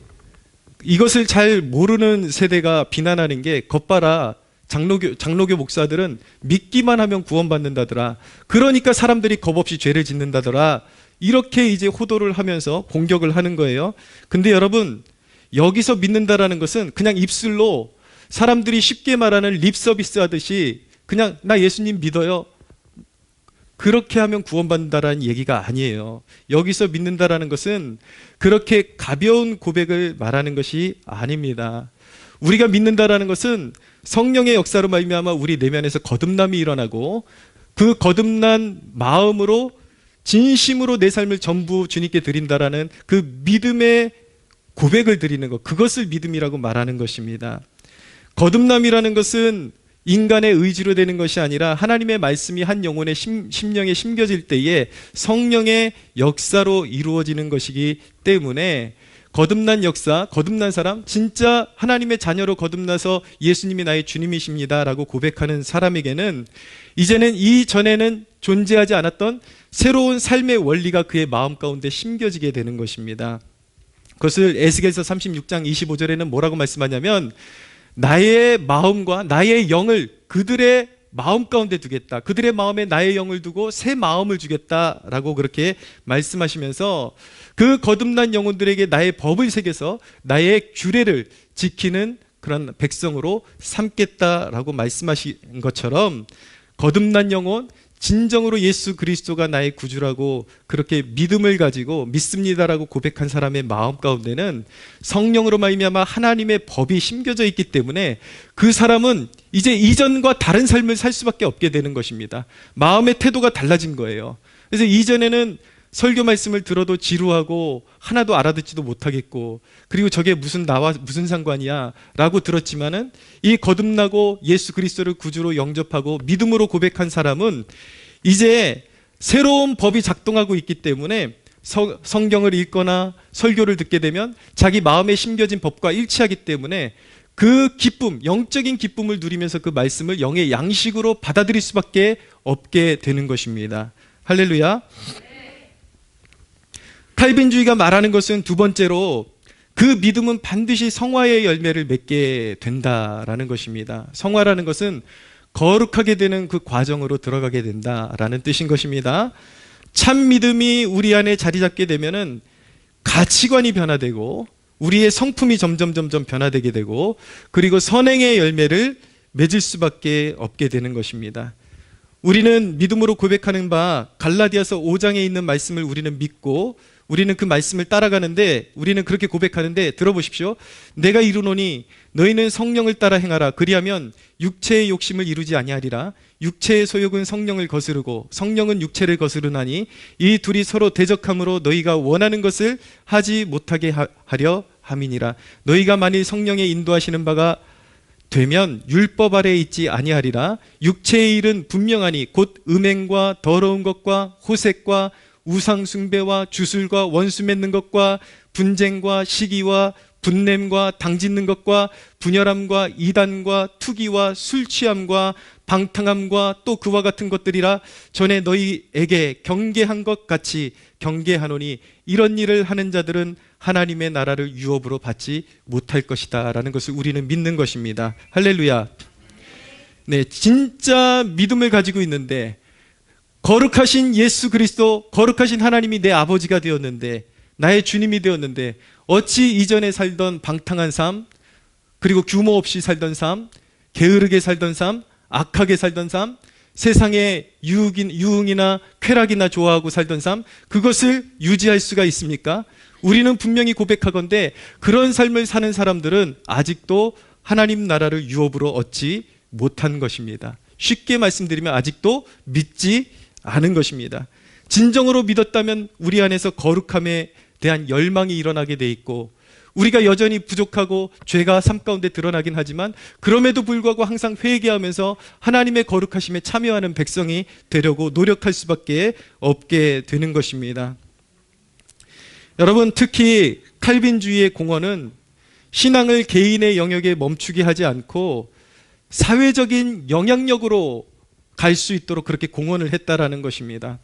이것을 잘 모르는 세대가 비난하는 게, 겉봐라, 장로교 목사들은 믿기만 하면 구원받는다더라, 그러니까 사람들이 겁없이 죄를 짓는다더라, 이렇게 이제 호도를 하면서 공격을 하는 거예요. 근데 여러분, 여기서 믿는다라는 것은 그냥 입술로 사람들이 쉽게 말하는 립 서비스 하듯이 그냥 나 예수님 믿어요, 그렇게 하면 구원받는다라는 얘기가 아니에요. 여기서 믿는다라는 것은 그렇게 가벼운 고백을 말하는 것이 아닙니다. 우리가 믿는다라는 것은 성령의 역사로 말미암아 우리 내면에서 거듭남이 일어나고 그 거듭난 마음으로 진심으로 내 삶을 전부 주님께 드린다라는 그 믿음의 고백을 드리는 것, 그것을 믿음이라고 말하는 것입니다. 거듭남이라는 것은 인간의 의지로 되는 것이 아니라 하나님의 말씀이 한 영혼의 심령에 심겨질 때에 성령의 역사로 이루어지는 것이기 때문에, 거듭난 역사, 거듭난 사람, 진짜 하나님의 자녀로 거듭나서 예수님이 나의 주님이십니다 라고 고백하는 사람에게는 이제는 이전에는 존재하지 않았던 새로운 삶의 원리가 그의 마음 가운데 심겨지게 되는 것입니다. 그것을 에스겔서 36장 25절에는 뭐라고 말씀하냐면, 나의 마음과 나의 영을 그들의 마음 가운데 두겠다, 그들의 마음에 나의 영을 두고 새 마음을 주겠다라고 그렇게 말씀하시면서 그 거듭난 영혼들에게 나의 법을 새겨서 나의 규례를 지키는 그런 백성으로 삼겠다라고 말씀하신 것처럼, 거듭난 영혼, 진정으로 예수 그리스도가 나의 구주라고 그렇게 믿음을 가지고 믿습니다라고 고백한 사람의 마음 가운데는 성령으로 말미암아 하나님의 법이 심겨져 있기 때문에 그 사람은 이제 이전과 다른 삶을 살 수밖에 없게 되는 것입니다. 마음의 태도가 달라진 거예요. 그래서 이전에는 설교 말씀을 들어도 지루하고 하나도 알아듣지도 못하겠고, 그리고 저게 나와 무슨 상관이야 라고 들었지만은 이 거듭나고 예수 그리스도를 구주로 영접하고 믿음으로 고백한 사람은 이제 새로운 법이 작동하고 있기 때문에 성경을 읽거나 설교를 듣게 되면 자기 마음에 심겨진 법과 일치하기 때문에 그 기쁨, 영적인 기쁨을 누리면서 그 말씀을 영의 양식으로 받아들일 수밖에 없게 되는 것입니다. 할렐루야. 칼빈주의가 말하는 것은 두 번째로 그 믿음은 반드시 성화의 열매를 맺게 된다라는 것입니다. 성화라는 것은 거룩하게 되는 그 과정으로 들어가게 된다라는 뜻인 것입니다. 참 믿음이 우리 안에 자리 잡게 되면은 가치관이 변화되고 우리의 성품이 점점 변화되게 되고, 그리고 선행의 열매를 맺을 수밖에 없게 되는 것입니다. 우리는 믿음으로 고백하는 바 갈라디아서 5장에 있는 말씀을 우리는 믿고 우리는 그 말씀을 따라가는데, 우리는 그렇게 고백하는데, 들어보십시오. 내가 이루노니 너희는 성령을 따라 행하라. 그리하면 육체의 욕심을 이루지 아니하리라. 육체의 소욕은 성령을 거스르고 성령은 육체를 거스르나니 이 둘이 서로 대적함으로 너희가 원하는 것을 하지 못하게 하려 함이니라. 너희가 만일 성령의 인도하시는 바가 되면 율법 아래에 있지 아니하리라. 육체의 일은 분명하니 곧 음행과 더러운 것과 호색과 우상 숭배와 주술과 원수 맺는 것과 분쟁과 시기와 분냄과 당짓는 것과 분열함과 이단과 투기와 술 취함과 방탕함과 또 그와 같은 것들이라. 전에 너희에게 경계한 것 같이 경계하노니 이런 일을 하는 자들은 하나님의 나라를 유업으로 받지 못할 것이다 라는 것을 우리는 믿는 것입니다. 할렐루야. 네, 진짜 믿음을 가지고 있는데, 거룩하신 예수 그리스도, 거룩하신 하나님이 내 아버지가 되었는데, 나의 주님이 되었는데, 어찌 이전에 살던 방탕한 삶, 그리고 규모 없이 살던 삶, 게으르게 살던 삶, 악하게 살던 삶, 세상의 유흥이나 쾌락이나 좋아하고 살던 삶, 그것을 유지할 수가 있습니까? 우리는 분명히 고백하건대 그런 삶을 사는 사람들은 아직도 하나님 나라를 유업으로 얻지 못한 것입니다. 쉽게 말씀드리면 아직도 믿지 않은 것입니다. 진정으로 믿었다면 우리 안에서 거룩함에 대한 열망이 일어나게 돼 있고, 우리가 여전히 부족하고 죄가 삶 가운데 드러나긴 하지만 그럼에도 불구하고 항상 회개하면서 하나님의 거룩하심에 참여하는 백성이 되려고 노력할 수밖에 없게 되는 것입니다. 여러분, 특히 칼빈주의의 공헌은 신앙을 개인의 영역에 멈추게 하지 않고 사회적인 영향력으로 갈 수 있도록 그렇게 공헌을 했다라는 것입니다.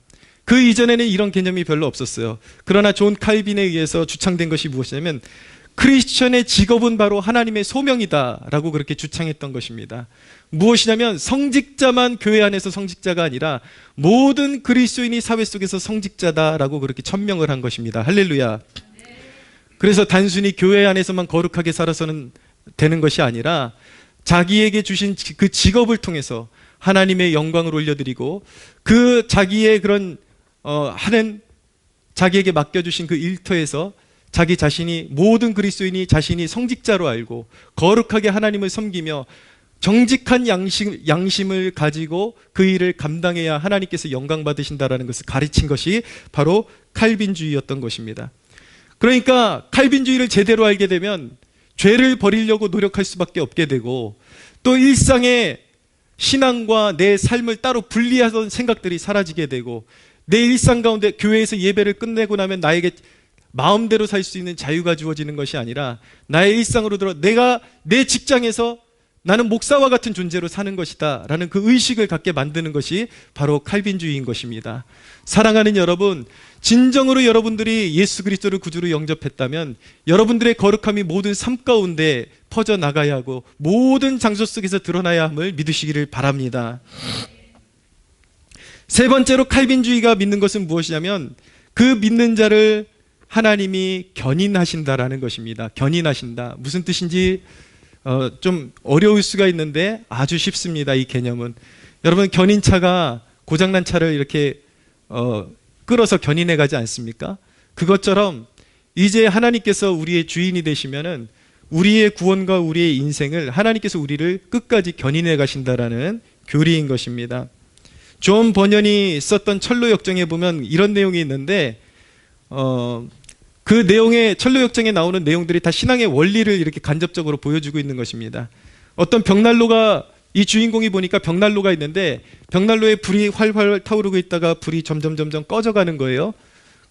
그 이전에는 이런 개념이 별로 없었어요. 그러나 존 칼빈에 의해서 주창된 것이 무엇이냐면 크리스천의 직업은 바로 하나님의 소명이다 라고 그렇게 주창했던 것입니다. 무엇이냐면 성직자만 교회 안에서 성직자가 아니라 모든 그리스도인이 사회 속에서 성직자다라고 그렇게 천명을 한 것입니다. 할렐루야. 그래서 단순히 교회 안에서만 거룩하게 살아서는 되는 것이 아니라 자기에게 주신 그 직업을 통해서 하나님의 영광을 올려드리고 그 자기의 그런 하는 자기에게 맡겨주신 그 일터에서 자기 자신이, 모든 그리스도인이 자신이 성직자로 알고 거룩하게 하나님을 섬기며 정직한 양심을 가지고 그 일을 감당해야 하나님께서 영광 받으신다라는 것을 가르친 것이 바로 칼빈주의였던 것입니다. 그러니까 칼빈주의를 제대로 알게 되면 죄를 버리려고 노력할 수밖에 없게 되고, 또 일상의 신앙과 내 삶을 따로 분리하던 생각들이 사라지게 되고, 내 일상 가운데 교회에서 예배를 끝내고 나면 나에게 마음대로 살 수 있는 자유가 주어지는 것이 아니라 나의 일상으로 들어 내가 내 직장에서 나는 목사와 같은 존재로 사는 것이다 라는 그 의식을 갖게 만드는 것이 바로 칼빈주의인 것입니다. 사랑하는 여러분, 진정으로 여러분들이 예수 그리스도를 구주로 영접했다면 여러분들의 거룩함이 모든 삶 가운데 퍼져나가야 하고 모든 장소 속에서 드러나야 함을 믿으시기를 바랍니다. 세 번째로 칼빈주의가 믿는 것은 무엇이냐면 그 믿는 자를 하나님이 견인하신다라는 것입니다. 견인하신다. 무슨 뜻인지 좀 어려울 수가 있는데 아주 쉽습니다. 이 개념은. 여러분, 견인차가 고장난 차를 이렇게 끌어서 견인해 가지 않습니까? 그것처럼 이제 하나님께서 우리의 주인이 되시면은 우리의 구원과 우리의 인생을 하나님께서 우리를 끝까지 견인해 가신다라는 교리인 것입니다. 존 버년이 썼던 철로 역정에 보면 이런 내용이 있는데 그 내용에, 철로 역정에 나오는 내용들이 다 신앙의 원리를 이렇게 간접적으로 보여주고 있는 것입니다. 어떤 벽난로가, 이 주인공이 보니까 벽난로가 있는데 벽난로에 불이 활활 타오르고 있다가 불이 점점 꺼져가는 거예요.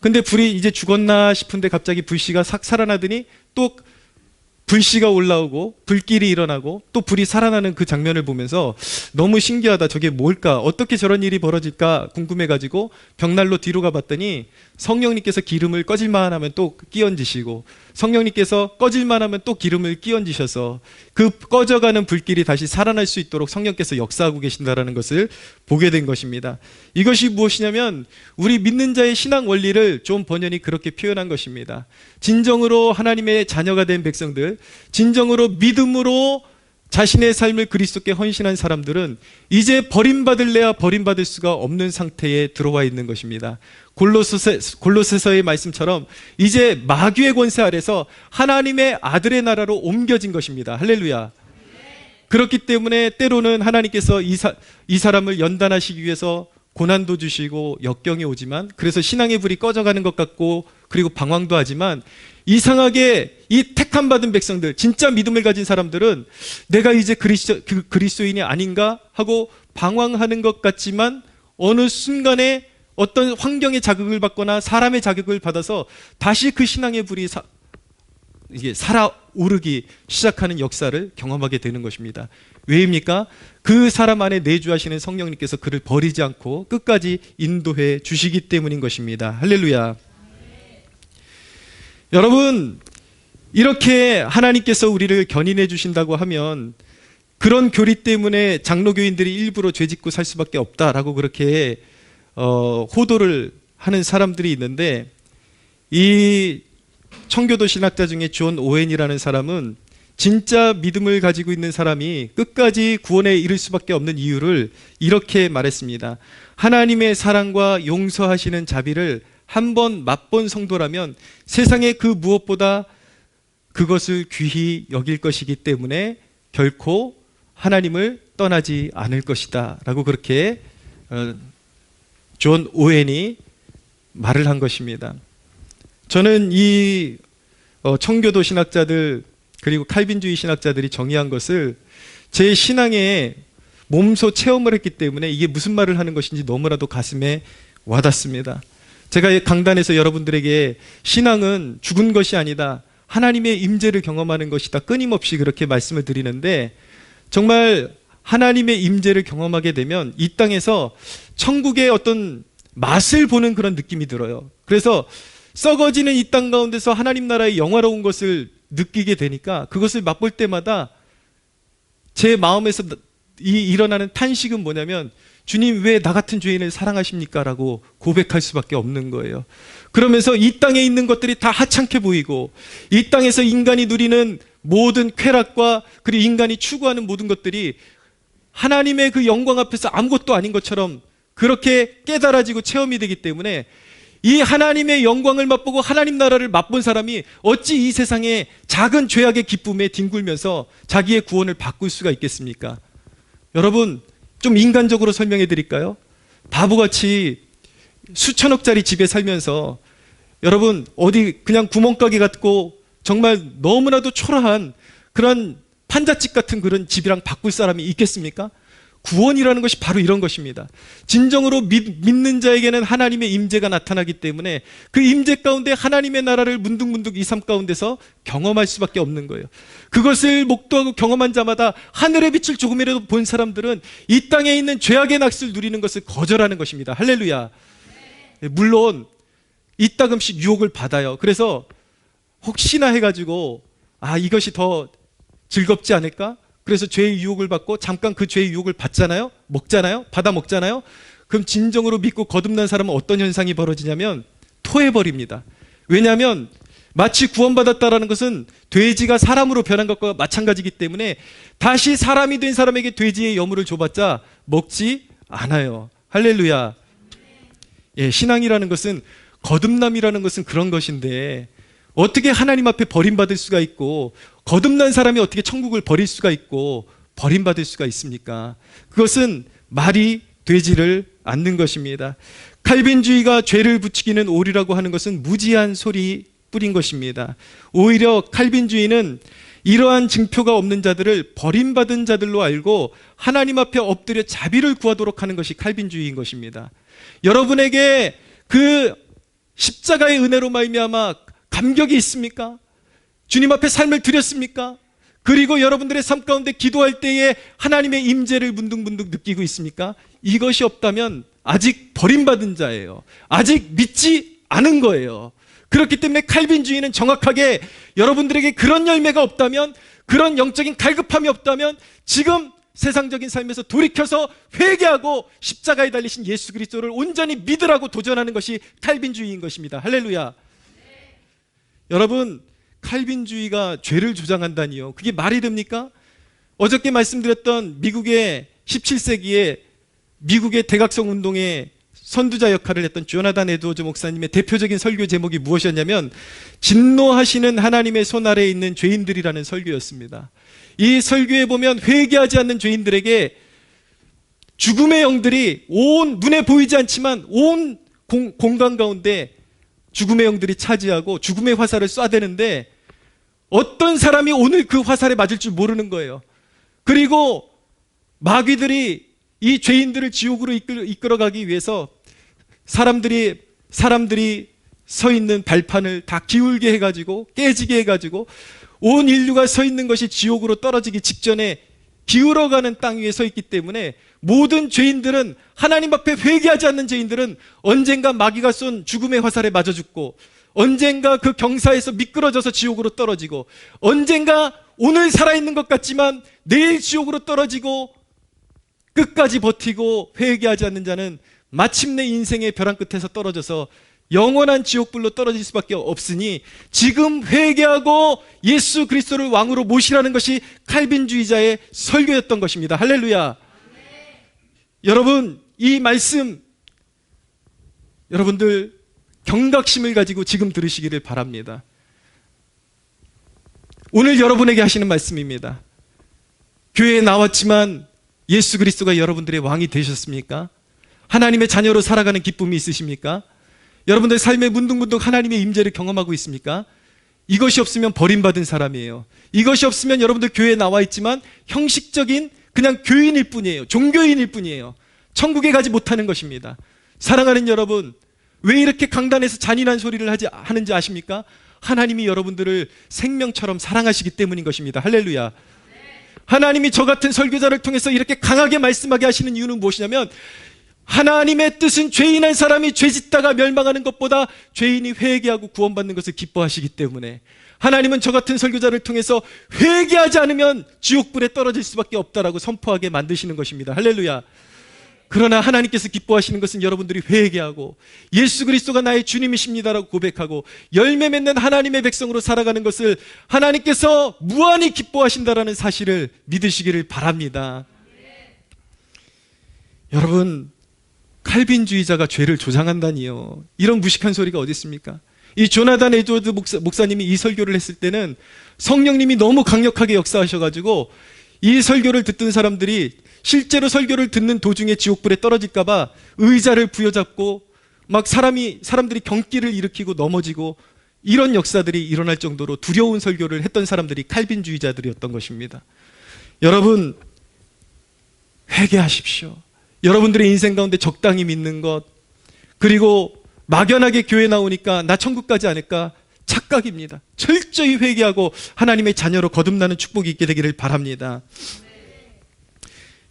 근데 불이 이제 죽었나 싶은데 갑자기 불씨가 싹 살아나더니 또 불씨가 올라오고 불길이 일어나고 또 불이 살아나는 그 장면을 보면서 너무 신기하다, 저게 뭘까, 어떻게 저런 일이 벌어질까 궁금해가지고 벽난로 뒤로 가봤더니 성령님께서 기름을 꺼질만 하면 또 끼얹으시고 성령님께서 꺼질만 하면 또 기름을 끼얹으셔서 그 꺼져가는 불길이 다시 살아날 수 있도록 성령께서 역사하고 계신다라는 것을 보게 된 것입니다. 이것이 무엇이냐면 우리 믿는 자의 신앙 원리를 존 버년이 그렇게 표현한 것입니다. 진정으로 하나님의 자녀가 된 백성들, 진정으로 믿음으로 자신의 삶을 그리스도께 헌신한 사람들은 이제 버림받을래야 버림받을 수가 없는 상태에 들어와 있는 것입니다. 골로새서의 말씀처럼 이제 마귀의 권세 아래서 하나님의 아들의 나라로 옮겨진 것입니다. 할렐루야. 그렇기 때문에 때로는 하나님께서 이 사람을 연단하시기 위해서 고난도 주시고 역경이 오지만, 그래서 신앙의 불이 꺼져가는 것 같고 그리고 방황도 하지만, 이상하게 이 택함 받은 백성들, 진짜 믿음을 가진 사람들은 내가 이제 그리스도인이 아닌가 하고 방황하는 것 같지만 어느 순간에 어떤 환경의 자극을 받거나 사람의 자극을 받아서 다시 그 신앙의 불이 이게 살아오르기 시작하는 역사를 경험하게 되는 것입니다. 왜입니까? 그 사람 안에 내주하시는 성령님께서 그를 버리지 않고 끝까지 인도해 주시기 때문인 것입니다. 할렐루야. 여러분, 이렇게 하나님께서 우리를 견인해 주신다고 하면 그런 교리 때문에 장로교인들이 일부러 죄짓고 살 수밖에 없다라고 그렇게 호도를 하는 사람들이 있는데, 이 청교도 신학자 중에 존 오웬이라는 사람은 진짜 믿음을 가지고 있는 사람이 끝까지 구원에 이를 수밖에 없는 이유를 이렇게 말했습니다. 하나님의 사랑과 용서하시는 자비를 한번 맛본 성도라면 세상의 그 무엇보다 그것을 귀히 여길 것이기 때문에 결코 하나님을 떠나지 않을 것이다 라고 그렇게 존 오웬이 말을 한 것입니다. 저는 이 청교도 신학자들 그리고 칼빈주의 신학자들이 정의한 것을 제 신앙에 몸소 체험을 했기 때문에 이게 무슨 말을 하는 것인지 너무나도 가슴에 와닿습니다. 제가 강단에서 여러분들에게 신앙은 죽은 것이 아니다, 하나님의 임재를 경험하는 것이다 끊임없이 그렇게 말씀을 드리는데, 정말 하나님의 임재를 경험하게 되면 이 땅에서 천국의 어떤 맛을 보는 그런 느낌이 들어요. 그래서 썩어지는 이 땅 가운데서 하나님 나라의 영화로운 것을 느끼게 되니까 그것을 맛볼 때마다 제 마음에서 일어나는 탄식은 뭐냐면, 주님 왜 나 같은 죄인을 사랑하십니까? 라고 고백할 수밖에 없는 거예요. 그러면서 이 땅에 있는 것들이 다 하찮게 보이고, 이 땅에서 인간이 누리는 모든 쾌락과 그리고 인간이 추구하는 모든 것들이 하나님의 그 영광 앞에서 아무것도 아닌 것처럼 그렇게 깨달아지고 체험이 되기 때문에, 이 하나님의 영광을 맛보고 하나님 나라를 맛본 사람이 어찌 이 세상에 작은 죄악의 기쁨에 뒹굴면서 자기의 구원을 바꿀 수가 있겠습니까? 여러분, 좀 인간적으로 설명해 드릴까요? 바보같이 수천억짜리 집에 살면서 여러분 어디 그냥 구멍가게 같고 정말 너무나도 초라한 그런 판잣집 같은 그런 집이랑 바꿀 사람이 있겠습니까? 구원이라는 것이 바로 이런 것입니다. 진정으로 믿는 자에게는 하나님의 임재가 나타나기 때문에 그 임재 가운데 하나님의 나라를 문득문득 이 삶 가운데서 경험할 수밖에 없는 거예요. 그것을 목도하고 경험한 자마다 하늘의 빛을 조금이라도 본 사람들은 이 땅에 있는 죄악의 낚시를 누리는 것을 거절하는 것입니다. 할렐루야. 물론 이따금씩 유혹을 받아요. 그래서 혹시나 해가지고 이것이 더 즐겁지 않을까? 그래서 죄의 유혹을 받고 잠깐 그 죄의 유혹을 받잖아요? 먹잖아요? 받아 먹잖아요? 그럼 진정으로 믿고 거듭난 사람은 어떤 현상이 벌어지냐면 토해버립니다. 왜냐하면 마치 구원받았다라는 것은 돼지가 사람으로 변한 것과 마찬가지이기 때문에 다시 사람이 된 사람에게 돼지의 여물을 줘봤자 먹지 않아요. 할렐루야. 예, 신앙이라는 것은, 거듭남이라는 것은 그런 것인데 어떻게 하나님 앞에 버림받을 수가 있고, 거듭난 사람이 어떻게 천국을 버릴 수가 있고 버림받을 수가 있습니까? 그것은 말이 되지를 않는 것입니다. 칼빈주의가 죄를 부추기는 오류라고 하는 것은 무지한 소리 뿌린 것입니다. 오히려 칼빈주의는 이러한 증표가 없는 자들을 버림받은 자들로 알고 하나님 앞에 엎드려 자비를 구하도록 하는 것이 칼빈주의인 것입니다. 여러분에게 그 십자가의 은혜로 말미암아 감격이 있습니까? 주님 앞에 삶을 드렸습니까? 그리고 여러분들의 삶 가운데 기도할 때에 하나님의 임재를 문득문득 느끼고 있습니까? 이것이 없다면 아직 버림받은 자예요. 아직 믿지 않은 거예요. 그렇기 때문에 칼빈주의는 정확하게 여러분들에게 그런 열매가 없다면, 그런 영적인 갈급함이 없다면 지금 세상적인 삶에서 돌이켜서 회개하고 십자가에 달리신 예수 그리스도를 온전히 믿으라고 도전하는 것이 칼빈주의인 것입니다. 할렐루야. 여러분, 칼빈주의가 죄를 주장한다니요, 그게 말이 됩니까? 어저께 말씀드렸던 미국의 17세기에 미국의 대각성 운동의 선두자 역할을 했던 조나단 에드워즈 목사님의 대표적인 설교 제목이 무엇이었냐면 진노하시는 하나님의 손 아래에 있는 죄인들이라는 설교였습니다. 이 설교에 보면 회개하지 않는 죄인들에게 죽음의 영들이 온, 눈에 보이지 않지만 온 공간 가운데 죽음의 영들이 차지하고 죽음의 화살을 쏴대는데 어떤 사람이 오늘 그 화살에 맞을 줄 모르는 거예요. 그리고 마귀들이 이 죄인들을 지옥으로 이끌어가기 위해서 사람들이 서 있는 발판을 다 기울게 해가지고 깨지게 해가지고 온 인류가 서 있는 것이 지옥으로 떨어지기 직전에 기울어가는 땅 위에 서 있기 때문에 모든 죄인들은, 하나님 앞에 회개하지 않는 죄인들은 언젠가 마귀가 쏜 죽음의 화살에 맞아 죽고, 언젠가 그 경사에서 미끄러져서 지옥으로 떨어지고, 언젠가 오늘 살아있는 것 같지만 내일 지옥으로 떨어지고, 끝까지 버티고 회개하지 않는 자는 마침내 인생의 벼랑 끝에서 떨어져서 영원한 지옥불로 떨어질 수밖에 없으니 지금 회개하고 예수 그리스도를 왕으로 모시라는 것이 칼빈주의자의 설교였던 것입니다. 할렐루야. 여러분, 이 말씀 여러분들 경각심을 가지고 지금 들으시기를 바랍니다. 오늘 여러분에게 하시는 말씀입니다. 교회에 나왔지만 예수 그리스도가 여러분들의 왕이 되셨습니까? 하나님의 자녀로 살아가는 기쁨이 있으십니까? 여러분들 삶에 문득문득 하나님의 임재를 경험하고 있습니까? 이것이 없으면 버림받은 사람이에요. 이것이 없으면 여러분들 교회에 나와 있지만 형식적인 그냥 교인일 뿐이에요. 종교인일 뿐이에요. 천국에 가지 못하는 것입니다. 사랑하는 여러분, 왜 이렇게 강단에서 잔인한 소리를 하는지 아십니까? 하나님이 여러분들을 생명처럼 사랑하시기 때문인 것입니다. 할렐루야. 하나님이 저 같은 설교자를 통해서 이렇게 강하게 말씀하게 하시는 이유는 무엇이냐면, 하나님의 뜻은 죄인한 사람이 죄짓다가 멸망하는 것보다 죄인이 회개하고 구원받는 것을 기뻐하시기 때문에, 하나님은 저 같은 설교자를 통해서 회개하지 않으면 지옥불에 떨어질 수밖에 없다라고 선포하게 만드시는 것입니다. 할렐루야. 그러나 하나님께서 기뻐하시는 것은 여러분들이 회개하고 예수 그리스도가 나의 주님이십니다라고 고백하고 열매 맺는 하나님의 백성으로 살아가는 것을 하나님께서 무한히 기뻐하신다라는 사실을 믿으시기를 바랍니다. 여러분, 칼빈주의자가 죄를 조장한다니요, 이런 무식한 소리가 어디 있습니까? 이 조나단 에드워드 목사님이 이 설교를 했을 때는 성령님이 너무 강력하게 역사하셔가지고 이 설교를 듣던 사람들이 실제로 설교를 듣는 도중에 지옥불에 떨어질까봐 의자를 부여잡고 막 사람들이 경기를 일으키고 넘어지고 이런 역사들이 일어날 정도로 두려운 설교를 했던 사람들이 칼빈주의자들이었던 것입니다. 여러분, 회개하십시오. 여러분들의 인생 가운데 적당히 믿는 것, 그리고 막연하게 교회 나오니까 나 천국 가지 않을까, 착각입니다. 철저히 회개하고 하나님의 자녀로 거듭나는 축복이 있게 되기를 바랍니다.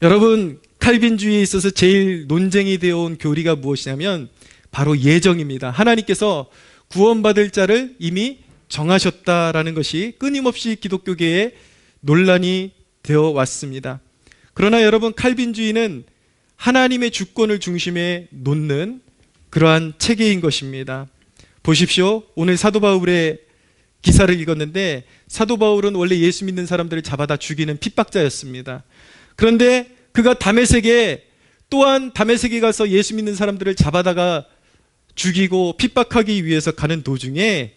여러분, 칼빈주의에 있어서 제일 논쟁이 되어온 교리가 무엇이냐면 바로 예정입니다. 하나님께서 구원받을 자를 이미 정하셨다라는 것이 끊임없이 기독교계에 논란이 되어 왔습니다. 그러나 여러분, 칼빈주의는 하나님의 주권을 중심에 놓는 그러한 체계인 것입니다. 보십시오. 오늘 사도 바울의 기사를 읽었는데, 사도 바울은 원래 예수 믿는 사람들을 잡아다 죽이는 핍박자였습니다. 그런데 그가 다메섹에 가서 예수 믿는 사람들을 잡아다가 죽이고 핍박하기 위해서 가는 도중에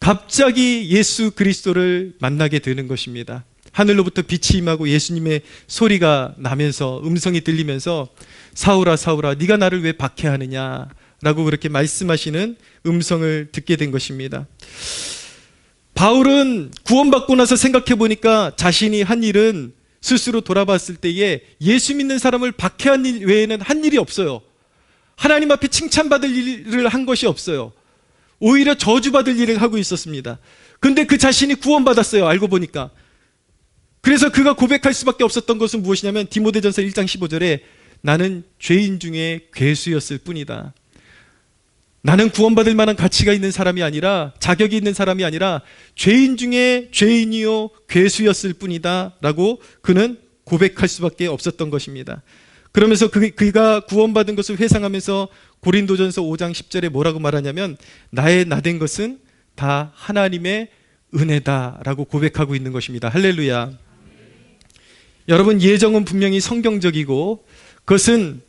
갑자기 예수 그리스도를 만나게 되는 것입니다. 하늘로부터 빛이 임하고 예수님의 소리가 나면서, 음성이 들리면서 사울아 사울아 네가 나를 왜 박해하느냐 라고 그렇게 말씀하시는 음성을 듣게 된 것입니다. 바울은 구원받고 나서 생각해 보니까 자신이 한 일은 스스로 돌아봤을 때에 예수 믿는 사람을 박해한 일 외에는 한 일이 없어요. 하나님 앞에 칭찬받을 일을 한 것이 없어요. 오히려 저주받을 일을 하고 있었습니다. 근데 그 자신이 구원받았어요, 알고 보니까. 그래서 그가 고백할 수밖에 없었던 것은 무엇이냐면 디모데전서 1장 15절에 나는 죄인 중에 괴수였을 뿐이다. 나는 구원받을 만한 가치가 있는 사람이 아니라, 자격이 있는 사람이 아니라 죄인 중에 죄인이요 괴수였을 뿐이다 라고 그는 고백할 수밖에 없었던 것입니다. 그러면서 그가 구원받은 것을 회상하면서 고린도전서 5장 10절에 뭐라고 말하냐면 나의 나된 것은 다 하나님의 은혜다 라고 고백하고 있는 것입니다. 할렐루야. 여러분, 예정은 분명히 성경적이고 그것은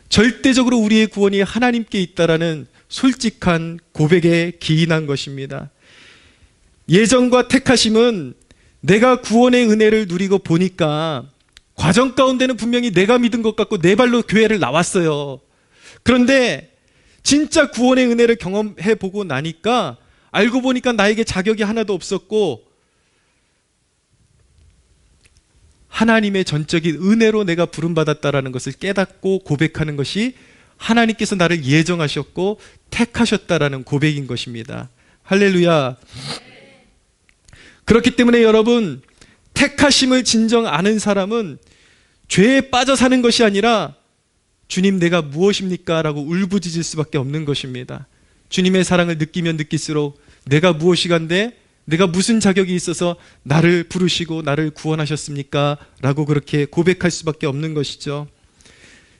절대적으로 우리의 구원이 하나님께 있다라는 솔직한 고백에 기인한 것입니다. 예정과 택하심은 내가 구원의 은혜를 누리고 보니까 과정 가운데는 분명히 내가 믿은 것 같고 내 발로 교회를 나왔어요. 그런데 진짜 구원의 은혜를 경험해 보고 나니까 알고 보니까 나에게 자격이 하나도 없었고 하나님의 전적인 은혜로 내가 부름받았다라는 것을 깨닫고 고백하는 것이 하나님께서 나를 예정하셨고 택하셨다라는 고백인 것입니다. 할렐루야. 그렇기 때문에 여러분, 택하심을 진정 아는 사람은 죄에 빠져 사는 것이 아니라 주님 내가 무엇입니까? 라고 울부짖을 수밖에 없는 것입니다. 주님의 사랑을 느끼면 느낄수록 내가 무엇이간데, 내가 무슨 자격이 있어서 나를 부르시고 나를 구원하셨습니까? 라고 그렇게 고백할 수밖에 없는 것이죠.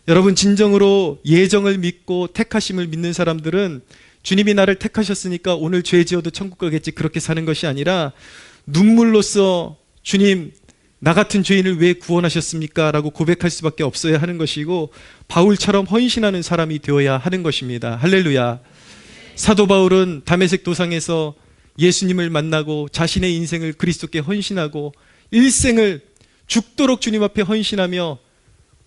여러분, 진정으로 예정을 믿고 택하심을 믿는 사람들은 주님이 나를 택하셨으니까 오늘 죄 지어도 천국 가겠지 그렇게 사는 것이 아니라 눈물로써 주님 나 같은 죄인을 왜 구원하셨습니까? 라고 고백할 수밖에 없어야 하는 것이고 바울처럼 헌신하는 사람이 되어야 하는 것입니다. 할렐루야. 사도 바울은 다메섹 도상에서 예수님을 만나고 자신의 인생을 그리스도께 헌신하고 일생을 죽도록 주님 앞에 헌신하며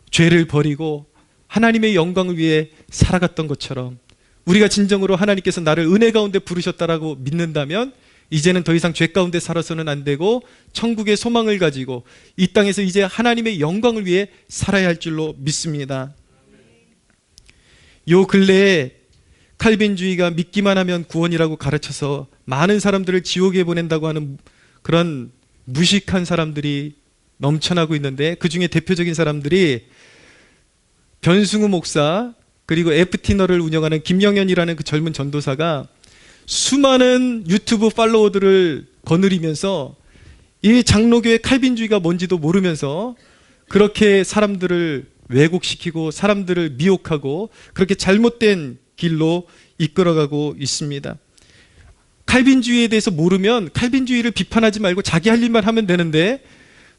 죄를 버리고 하나님의 영광을 위해 살아갔던 것처럼 우리가 진정으로 하나님께서 나를 은혜 가운데 부르셨다라고 믿는다면 이제는 더 이상 죄 가운데 살아서는 안 되고 천국의 소망을 가지고 이 땅에서 이제 하나님의 영광을 위해 살아야 할 줄로 믿습니다. 요 근래에 칼빈주의가 믿기만 하면 구원이라고 가르쳐서 많은 사람들을 지옥에 보낸다고 하는 그런 무식한 사람들이 넘쳐나고 있는데 그 중에 대표적인 사람들이 변승우 목사 그리고 FT너를 운영하는 김영현이라는 그 젊은 전도사가 수많은 유튜브 팔로워들을 거느리면서 이 장로교의 칼빈주의가 뭔지도 모르면서 그렇게 사람들을 왜곡시키고 사람들을 미혹하고 그렇게 잘못된 길로 이끌어가고 있습니다. 칼빈주의에 대해서 모르면 칼빈주의를 비판하지 말고 자기 할 일만 하면 되는데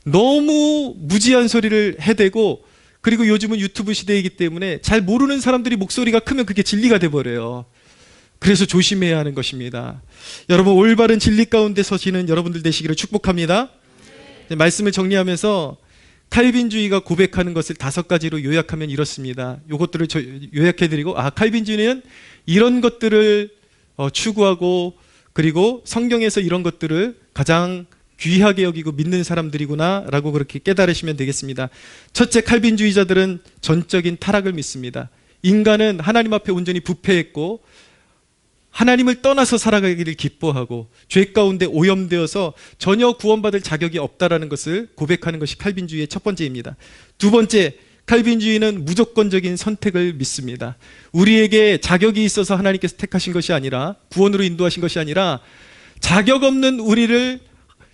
너무 무지한 소리를 해대고 그리고 요즘은 유튜브 시대이기 때문에 잘 모르는 사람들이 목소리가 크면 그게 진리가 돼버려요. 그래서 조심해야 하는 것입니다. 여러분 올바른 진리 가운데 서시는 여러분들 되시기를 축복합니다. 말씀을 정리하면서 칼빈주의가 고백하는 것을 5가지로 요약하면 이렇습니다. 이것들을 요약해드리고 칼빈주의는 이런 것들을 추구하고 그리고 성경에서 이런 것들을 가장 귀하게 여기고 믿는 사람들이구나 라고 그렇게 깨달으시면 되겠습니다. 첫째, 칼빈주의자들은 전적인 타락을 믿습니다. 인간은 하나님 앞에 온전히 부패했고 하나님을 떠나서 살아가기를 기뻐하고 죄 가운데 오염되어서 전혀 구원받을 자격이 없다라는 것을 고백하는 것이 칼빈주의의 첫 번째입니다. 두 번째, 칼빈주의는 무조건적인 선택을 믿습니다. 우리에게 자격이 있어서 하나님께서 택하신 것이 아니라 구원으로 인도하신 것이 아니라 자격 없는 우리를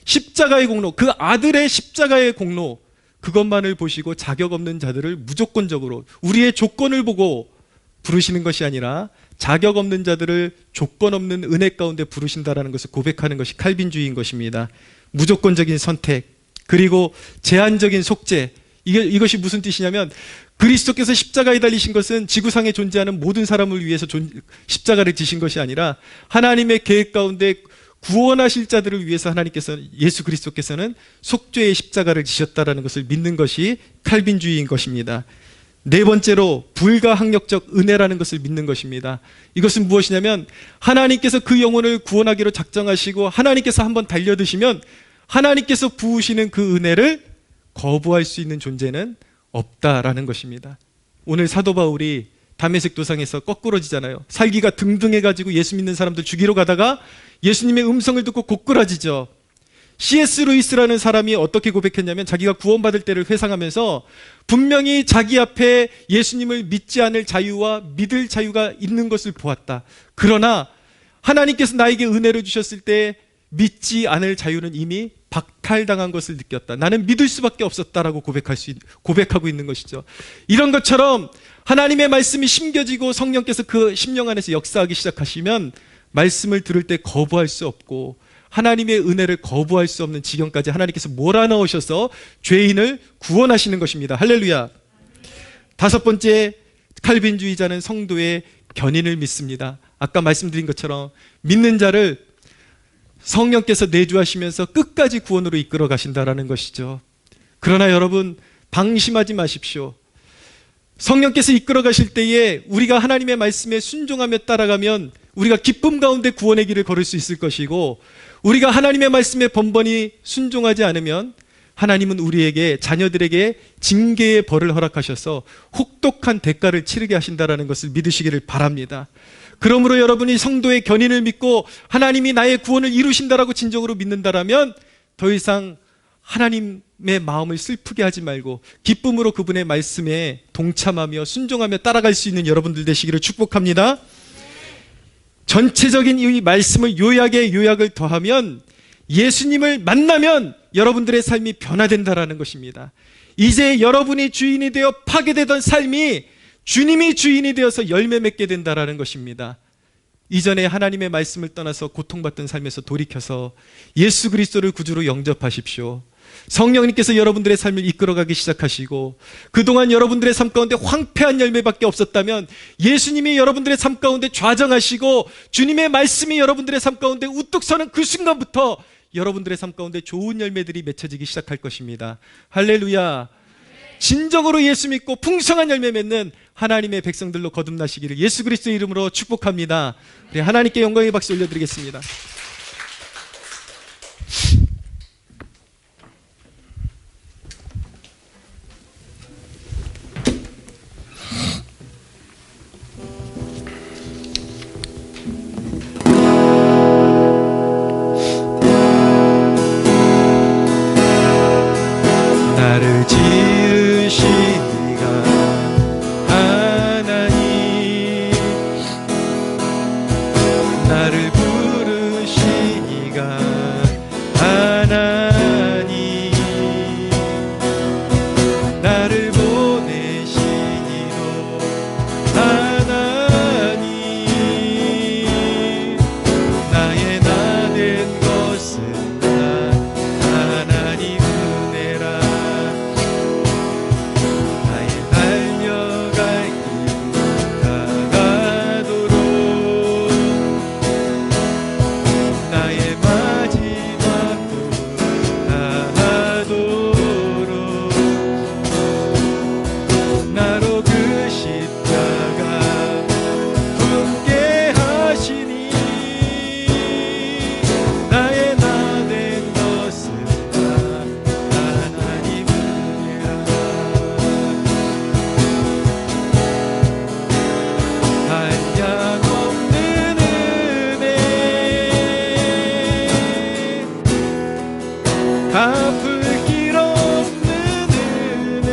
십자가의 공로, 그 아들의 십자가의 공로 그것만을 보시고 자격 없는 자들을 무조건적으로 우리의 조건을 보고 부르시는 것이 아니라 자격 없는 자들을 조건 없는 은혜 가운데 부르신다라는 것을 고백하는 것이 칼빈주의인 것입니다. 무조건적인 선택 그리고 제한적인 속죄 이것이 무슨 뜻이냐면 그리스도께서 십자가에 달리신 것은 지구상에 존재하는 모든 사람을 위해서 십자가를 지신 것이 아니라 하나님의 계획 가운데 구원하실 자들을 위해서 하나님께서 예수 그리스도께서는 속죄의 십자가를 지셨다라는 것을 믿는 것이 칼빈주의인 것입니다. 네 번째로 불가항력적 은혜라는 것을 믿는 것입니다. 이것은 무엇이냐면 하나님께서 그 영혼을 구원하기로 작정하시고 하나님께서 한번 달려드시면 하나님께서 부으시는 그 은혜를 거부할 수 있는 존재는 없다라는 것입니다. 오늘 사도 바울이 다메섹 도상에서 거꾸러지잖아요. 살기가 등등해가지고 예수 믿는 사람들 죽이러 가다가 예수님의 음성을 듣고 고꾸라지죠. C.S. 루이스라는 사람이 어떻게 고백했냐면 자기가 구원받을 때를 회상하면서 분명히 자기 앞에 예수님을 믿지 않을 자유와 믿을 자유가 있는 것을 보았다. 그러나 하나님께서 나에게 은혜를 주셨을 때 믿지 않을 자유는 이미 박탈당한 것을 느꼈다. 나는 믿을 수밖에 없었다라고 고백하고 있는 것이죠. 이런 것처럼 하나님의 말씀이 심겨지고 성령께서 그 심령 안에서 역사하기 시작하시면 말씀을 들을 때 거부할 수 없고 하나님의 은혜를 거부할 수 없는 지경까지 하나님께서 몰아넣으셔서 죄인을 구원하시는 것입니다. 할렐루야. 다섯 번째, 칼빈주의자는 성도의 견인을 믿습니다. 아까 말씀드린 것처럼 믿는 자를 성령께서 내주하시면서 끝까지 구원으로 이끌어 가신다라는 것이죠. 그러나 여러분 방심하지 마십시오. 성령께서 이끌어 가실 때에 우리가 하나님의 말씀에 순종하며 따라가면 우리가 기쁨 가운데 구원의 길을 걸을 수 있을 것이고 우리가 하나님의 말씀에 번번이 순종하지 않으면 하나님은 우리에게 자녀들에게 징계의 벌을 허락하셔서 혹독한 대가를 치르게 하신다라는 것을 믿으시기를 바랍니다. 그러므로 여러분이 성도의 견인을 믿고 하나님이 나의 구원을 이루신다라고 진정으로 믿는다라면 더 이상 하나님의 마음을 슬프게 하지 말고 기쁨으로 그분의 말씀에 동참하며 순종하며 따라갈 수 있는 여러분들 되시기를 축복합니다. 전체적인 이 말씀을 요약을 더하면 예수님을 만나면 여러분들의 삶이 변화된다라는 것입니다. 이제 여러분이 주인이 되어 파괴되던 삶이 주님이 주인이 되어서 열매 맺게 된다라는 것입니다. 이전에 하나님의 말씀을 떠나서 고통받던 삶에서 돌이켜서 예수 그리스도를 구주로 영접하십시오. 성령님께서 여러분들의 삶을 이끌어가기 시작하시고, 그동안 여러분들의 삶 가운데 황폐한 열매밖에 없었다면 예수님이 여러분들의 삶 가운데 좌정하시고 주님의 말씀이 여러분들의 삶 가운데 우뚝 서는 그 순간부터 여러분들의 삶 가운데 좋은 열매들이 맺혀지기 시작할 것입니다. 할렐루야. 진정으로 예수 믿고 풍성한 열매 맺는 하나님의 백성들로 거듭나시기를 예수 그리스도의 이름으로 축복합니다. 우리 하나님께 영광의 박수 올려드리겠습니다. 나를 지으신 이가 하나님, 나를 부르신 이가 하나님, 나를 보내신 이도 하나님, 나의 나 된 것은 다 하나님 은혜라. 나의 달려갈 길 다가도록, 나의 마지막도 다하도록, 나로 그 십자가 품게 하시니, 나의 나 된 것은 다 하나님 은혜라. 한량없는 은혜, 갚을 길 없는 은혜,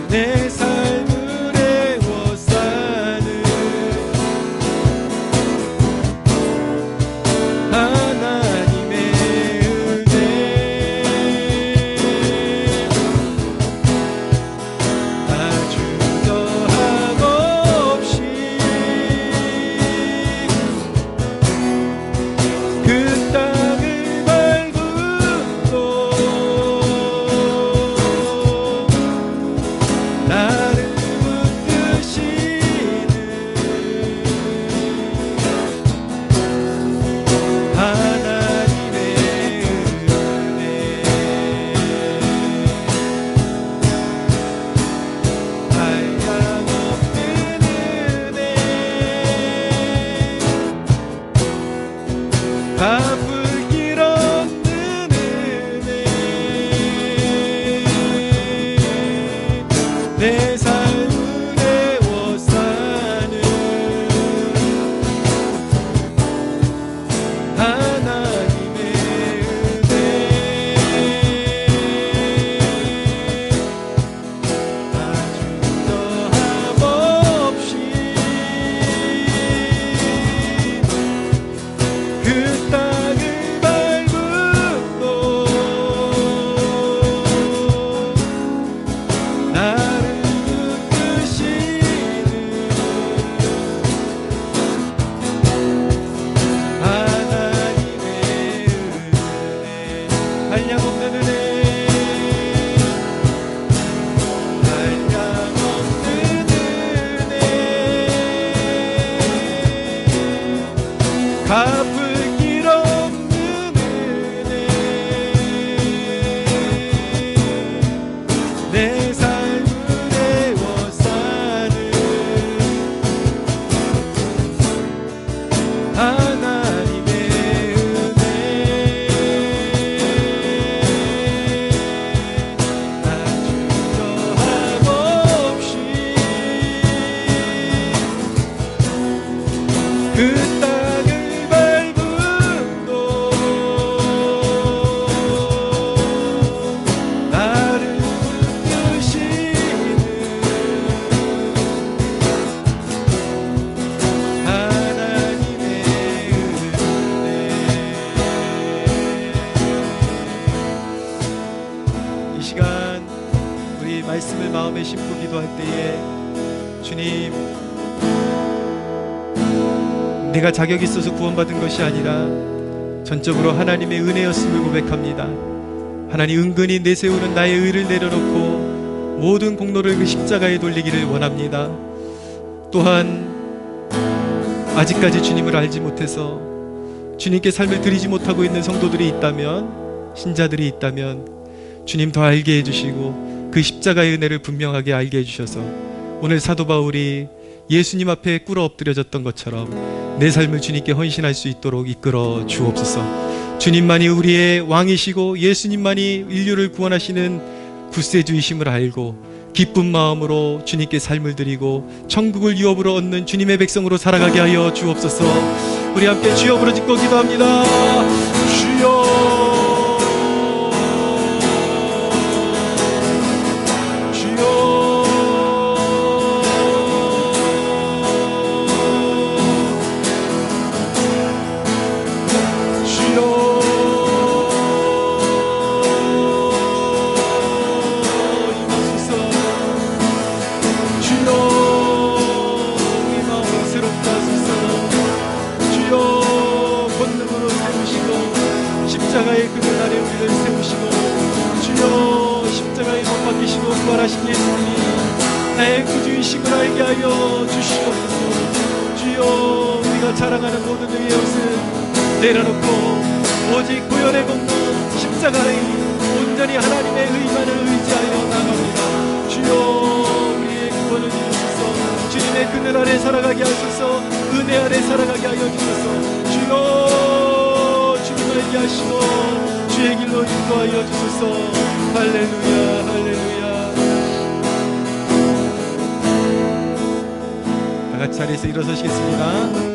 내 삶을 애워싸는 하나님의 은혜, 아주 더함 없이 그 땅을 밟음도 나를 붙드시는 하나님의 은혜, 한량없는 은혜, 갚을 길 없는 은혜, 내 삶을 애워싸는 하나님의 은혜, 아주 더함 없이 그 땅을 밟음도 나를 붙드시는 하나님의 은혜, 한량없는 은혜, 한량없는 은혜, 갚을 길 없는 은혜, 내 삶을 애워싸는 하나님의 은혜, 아주 더함 없이 그 땅을 밟음도 나를 붙드시는 하나님의 은혜. 이 시간 우리 말씀을 마음에 심고 기도할 때에 주님, 내가 자격이 있어서 구원받은 것이 아니라 전적으로 하나님의 은혜였음을 고백합니다. 하나님, 은근히 내세우는 나의 의를 내려놓고 모든 공로를 그 십자가에 돌리기를 원합니다. 또한 아직까지 주님을 알지 못해서 주님께 삶을 드리지 못하고 있는 성도들이 있다면, 신자들이 있다면 주님 더 알게 해주시고 그 십자가의 은혜를 분명하게 알게 해주셔서 오늘 사도 바울이 예수님 앞에 꿇어 엎드려졌던 것처럼 내 삶을 주님께 헌신할 수 있도록 이끌어 주옵소서. 주님만이 우리의 왕이시고 예수님만이 인류를 구원하시는 구세주이심을 알고 기쁜 마음으로 주님께 삶을 드리고 천국을 유업으로 얻는 주님의 백성으로 살아가게 하여 주옵소서. 우리 함께 주여 부르짖고 기도합니다. 주여, 십자가의 그 날에 우리를 세우시고 주여 십자가에 못 박히시고 부활하신 예수님이 나의 구주이심을 알게 하여 주시옵소서. 주여, 우리가 자랑하는 모든 의의 옷을 내려놓고 오직 구원의 공로 십자가의 온전히 하나님의 의만을 의지하여 나갑니다. 주여, 우리의 구원을 주소서. 주님의 그늘 아래 살아가게 하소서. 은혜 아래 살아가게 하여 주소서. 주여, 주님을 얘기하시고 주의 길로 인도하여 주소서. 할렐루야, 할렐루야. 다 같이 자리에서 일어서시겠습니다.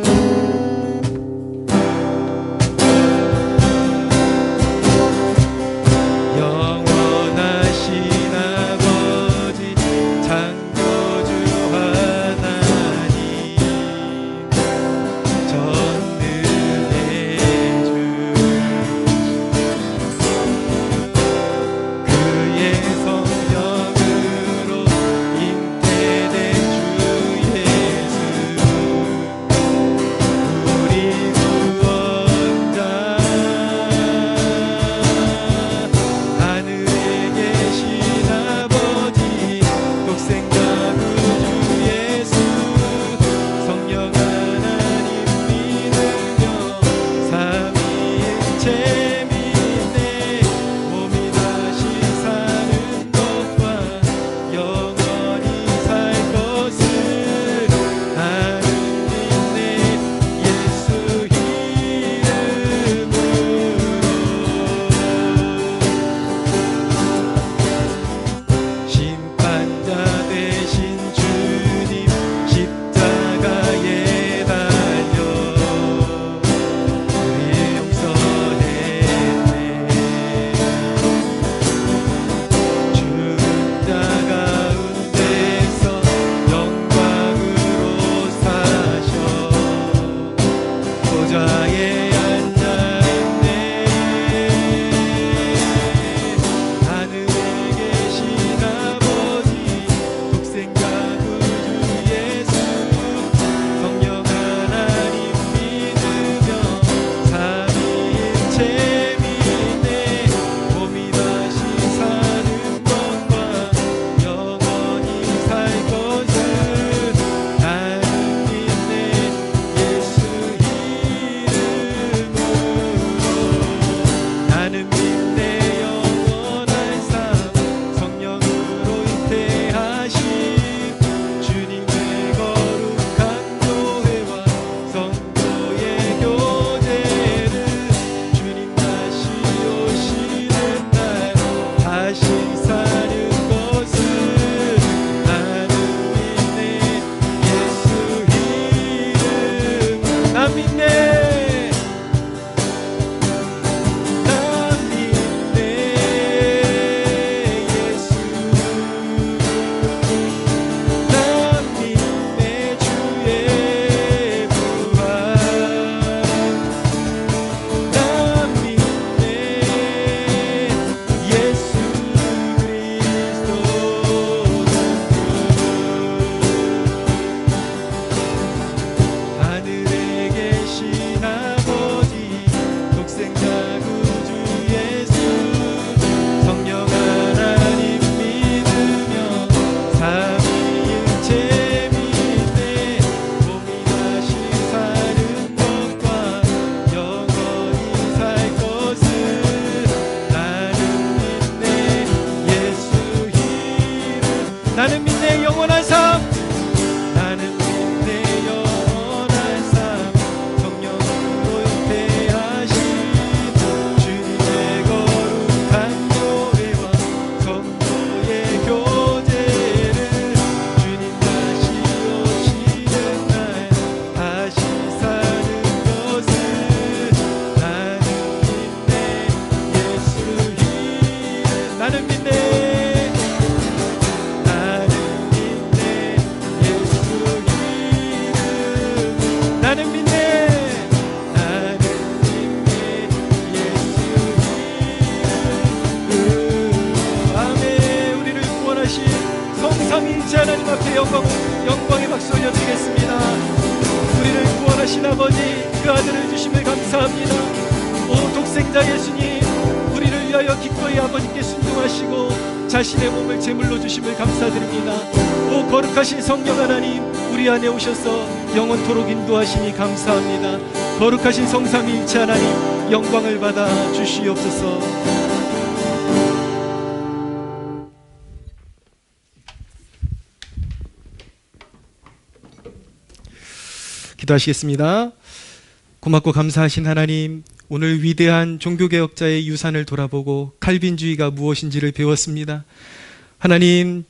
거룩하신 아버지, 그 아들을 주심을 감사합니다. 오 독생자 예수님, 우리를 위하여 기꺼이 아버지께 순종하시고 자신의 몸을 제물로 주심을 감사드립니다. 오 거룩하신 성령 하나님, 우리 안에 오셔서 영원토록 인도하시니 감사합니다. 거룩하신 성삼위일체 하나님, 영광을 받아 주시옵소서. 기도하시겠습니다. 고맙고 감사하신 하나님, 오늘 위대한 종교개혁자의 유산을 돌아보고 칼빈주의가 무엇인지를 배웠습니다. 하나님,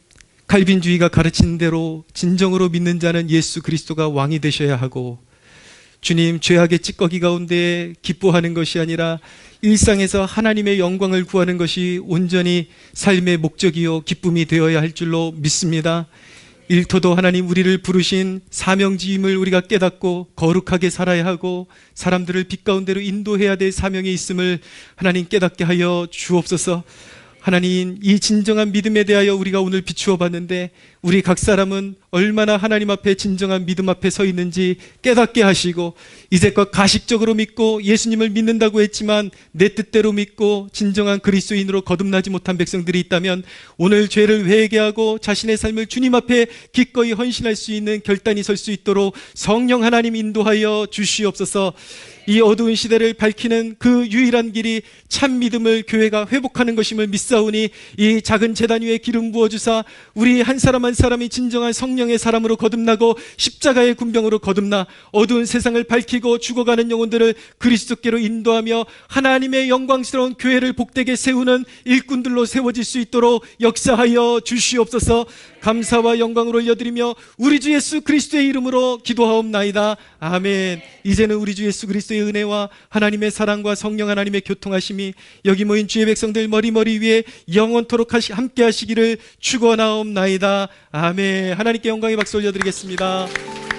칼빈주의가 가르치는 대로 진정으로 믿는 자는 예수 그리스도가 왕이 되셔야 하고, 주님, 죄악의 찌꺼기 가운데 기뻐하는 것이 아니라 일상에서 하나님의 영광을 구하는 것이 온전히 삶의 목적이요 기쁨이 되어야 할 줄로 믿습니다. 일터도 하나님 우리를 부르신 사명지임을 우리가 깨닫고 거룩하게 살아야 하고 사람들을 빛 가운데로 인도해야 될 사명이 있음을 하나님 깨닫게 하여 주옵소서. 하나님, 이 진정한 믿음에 대하여 우리가 오늘 비추어 봤는데 우리 각 사람은 얼마나 하나님 앞에 진정한 믿음 앞에 서 있는지 깨닫게 하시고, 이제껏 가식적으로 믿고 예수님을 믿는다고 했지만 내 뜻대로 믿고 진정한 그리스도인으로 거듭나지 못한 백성들이 있다면 오늘 죄를 회개하고 자신의 삶을 주님 앞에 기꺼이 헌신할 수 있는 결단이 설 수 있도록 성령 하나님 인도하여 주시옵소서. 이 어두운 시대를 밝히는 그 유일한 길이 참 믿음을 교회가 회복하는 것임을 믿사오니, 이 작은 제단 위에 기름 부어주사 우리 한 사람 한 사람이 진정한 성령의 사람으로 거듭나고 십자가의 군병으로 거듭나 어두운 세상을 밝히고 죽어가는 영혼들을 그리스도께로 인도하며 하나님의 영광스러운 교회를 복되게 세우는 일꾼들로 세워질 수 있도록 역사하여 주시옵소서. 감사와 영광을 올려드리며 우리 주 예수 그리스도의 이름으로 기도하옵나이다. 아멘. 이제는 우리 주 예수 그리스도의 은혜와 하나님의 사랑과 성령 하나님의 교통하심이 여기 모인 주의 백성들 머리머리 위에 영원토록 함께 하시기를 축원하옵나이다. 아멘. 하나님께 영광의 박수 올려드리겠습니다.